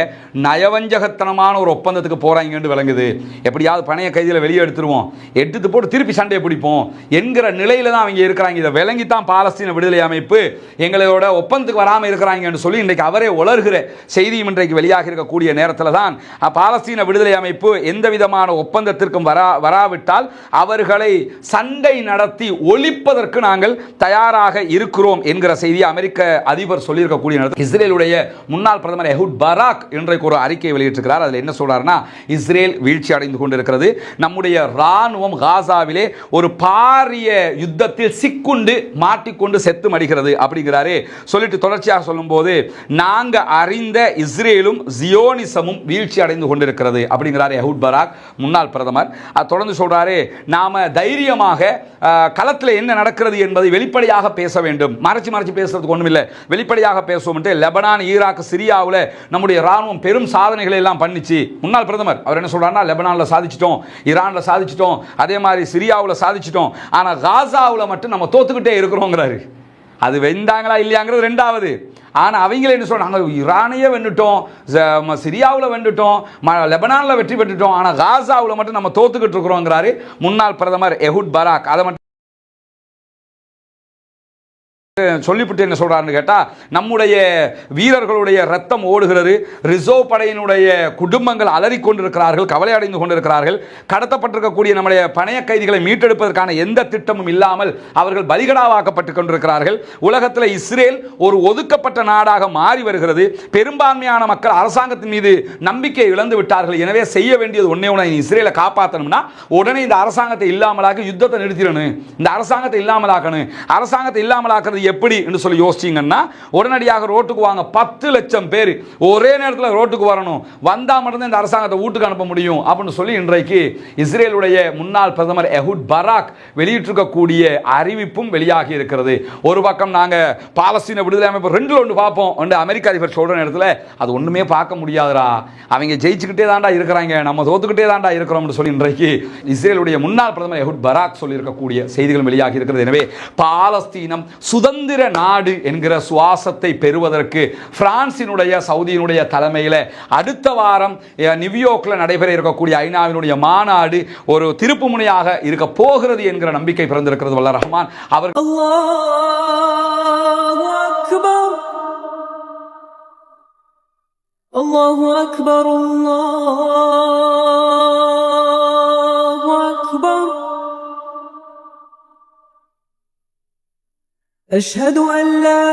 நயவஞ்சகத்தனமான ஒரு ஒப்பந்தத்துக்கு போறாங்கன்னு விளங்குது. எப்படியாவது பணைய கைதிகளை வெளியே எடுத்துருவோம், எடுத்து போட்டு திருப்பி சண்டையை பிடிப்போம் என்கிற நிலையில தான் அவங்க இருக்கிறாங்க. இதை விளங்கித்தான் பாலஸ்தீன விடுதலை அமைப்பு எங்களோட ஒப்பந்தத்துக்கு வராமல் இருக்கிறாங்கன்னு சொல்லி இன்றைக்கு அவரே உலர்கிற செய்தியும் இன்றைக்கு வெளியாக இருக்கக்கூடிய நேரத்தில் தான் பாலஸ்தீன விடுதலை அமைப்பு எந்த விதமான ஒப்பந்தத்திற்கும் வராவிட்டால் அவர்களை சண்டை நடத்தி ஒழிப்பதற்கு நாங்கள் தயாராக இருக்கிறோம் என்கிற செய்தி அமெரிக்க அதிபர் சொல்லியிருக்கக்கூடிய நேரத்தில் இஸ்ரேலுடைய முன்னாள் பிரதமர் எஹூட் பராக் இன்றைக்கு ஒரு அறிக்கை வெளியிட்டிருக்கிறார். அதில் என்ன சொல்றாருன்னா, இஸ்ரேல் வீழ்ச்சி அடைந்து கொண்டிருக்கிறது, நம்முடைய ராணுவம் காசாவிலே ஒரு பாரிய யுத்தத்தில் சிக்குண்டு மாட்டிக்கொண்டு செத்து மடிகிறது அப்படிங்கிறாரு. சொல்லிட்டு தொடர்ச்சியாக சொல்லும்போது, நாங்க அறிந்த இஸ்ரேலும் ஜியோனிசமும் வீழ்ச்சி அடைந்து கொண்டிருக்கிறது அப்படிங்கிறார் எஹூட் பராக் முன்னாள் பிரதமர். தொடர்ந்து சொல்றாரு, நாம தைரியமாக களத்தில் என்ன நடக்கிறது என்பதை வெளிப்படையாக பேச வேண்டும், மறைச்சு பேசுறதுக்கு ஒண்ணும் இல்லை, வெளிப்படையாக பேசுவோம். லெபனான், ஈராக், சிரியாவில் நம்முடைய ராணுவம் பெரும் சாதனைகளை எல்லாம் பண்ணிச்சு. முன்னாள் பிரதமர் அவர் என்ன சொல்றாருன்னா, லெபனான்ல சாதிச்சிட்டோம், ஈரான்ல சாதிச்சிட்டோம், அதே மாதிரி சிரியாவில் சாதிச்சிட்டோம், ஆனா காசாவில் மட்டும் நம்ம தோத்துக்கிட்டே இருக்கிறோங்கிறாரு. அது வெந்தாங்களா இல்லையாங்கிறது ரெண்டாவது. ஆனால் அவங்களே என்ன சொல்றாங்க, ஈரானையே வென்றுட்டோம், சிரியாவில் வென்றுட்டோம், லெபனானில் வெற்றி பெற்றுட்டோம், ஆனால் காசாவில் மட்டும் நம்ம தோத்துக்கிட்டு இருக்கிறோங்கிறாரு முன்னாள் பிரதமர் எஹூட் பராக். அதை மட்டும் சொல்லிவிட்டு என்ன சொல்றாருன்னு கேட்டா, நம்முடைய வீரர்களுடைய ரத்தம் ஓடுகிறது, ரிசர்வ் படையினுடைய குடும்பங்கள் அலறிக்கொண்டிருக்கிறார்கள், கவலை அடைந்து கொண்டிருக்கிறார்கள், கடத்தப்பட்டிருக்கக்கூடிய நம்முடைய பணைய கைதிகளை மீட்டெடுப்பதற்கான எந்த திட்டமும் இல்லாமல் அவர்கள் பலிகடாவாக்கப்பட்டு கொண்டிருக்கிறார்கள். உலகத்தில் இஸ்ரேல் ஒரு ஒதுக்கப்பட்ட நாடாக மாறி வருகிறது. பெரும்பான்மையான மக்கள் அரசாங்கத்தின் மீது நம்பிக்கை இழந்து விட்டார்கள். எனவே செய்ய வேண்டியது ஒன்னே ஒன்று, இஸ்ரேலை காப்பாற்றணும்னா உடனே இந்த அரசாங்கத்தை இல்லாமலாக்க யுத்தத்தை நிறுத்திடணும், இந்த அரசாங்கத்தை இல்லாமலாக்கணும். அரசாங்கத்தை இல்லாமலாக்கிறது எப்படி என்று சொல்லி யோசிச்சீங்கன்னா, உடனடியாக ரோட்டுக்கு வாங்க, 10 லட்சம் பேர் ஒரே நேரத்தில் ரோட்டுக்கு வரணும், வந்தா மட்டும்தான் இந்த அரசாங்கத்தை வீட்டுக்கு அனுப்ப முடியும் அப்படின்னு சொல்லி இன்றைக்கு இஸ்ரேலுடைய முன்னாள் பிரதமர் எஹூட் பராக் வெளியிட்டிருக்கக்கூடிய அறிவிப்பும் வெளியாகி இருக்கிறது. ஒரு பக்கம் நாங்க பாலஸ்தீன விடுதலை அமைப்பு 2ல் 1 பார்ப்போம் என்று அமெரிக்க அதிபர் சொல்ற நேரத்தில் அது ஒண்ணுமே பார்க்க முடியாதுடா, அவங்க ஜெயிச்சுக்கிட்டே தாண்டா இருக்கிறாங்க, நம்ம தோத்துக்கிட்டே தாண்டா இருக்கிறோம் சொல்லி இன்றைக்கு இஸ்ரேலுடைய முன்னாள் பிரதமர் எஹூட் பராக் சொல்லி இருக்கக்கூடிய செய்திகள் வெளியாகி இருக்கிறது. எனவே பாலஸ்தீனம் சுதந்திர நாடு என்கிற சுவாசத்தை பெறுவதற்கு பிரான்சினுடைய, சவுதியினுடைய தலைமையில் அடுத்த வாரம் நியூயார்க்கில் நடைபெற இருக்கக்கூடிய ஐநாவினுடைய மாநாடு ஒரு திருப்பு முனையாக இருக்க போகிறது என்கிற நம்பிக்கை பிறந்திருக்கிறது. வல்ல ரஹ்மான் அவர் அல்லாஹு அக்பர் அல்லாஹு அக்பர் أشهد أن لا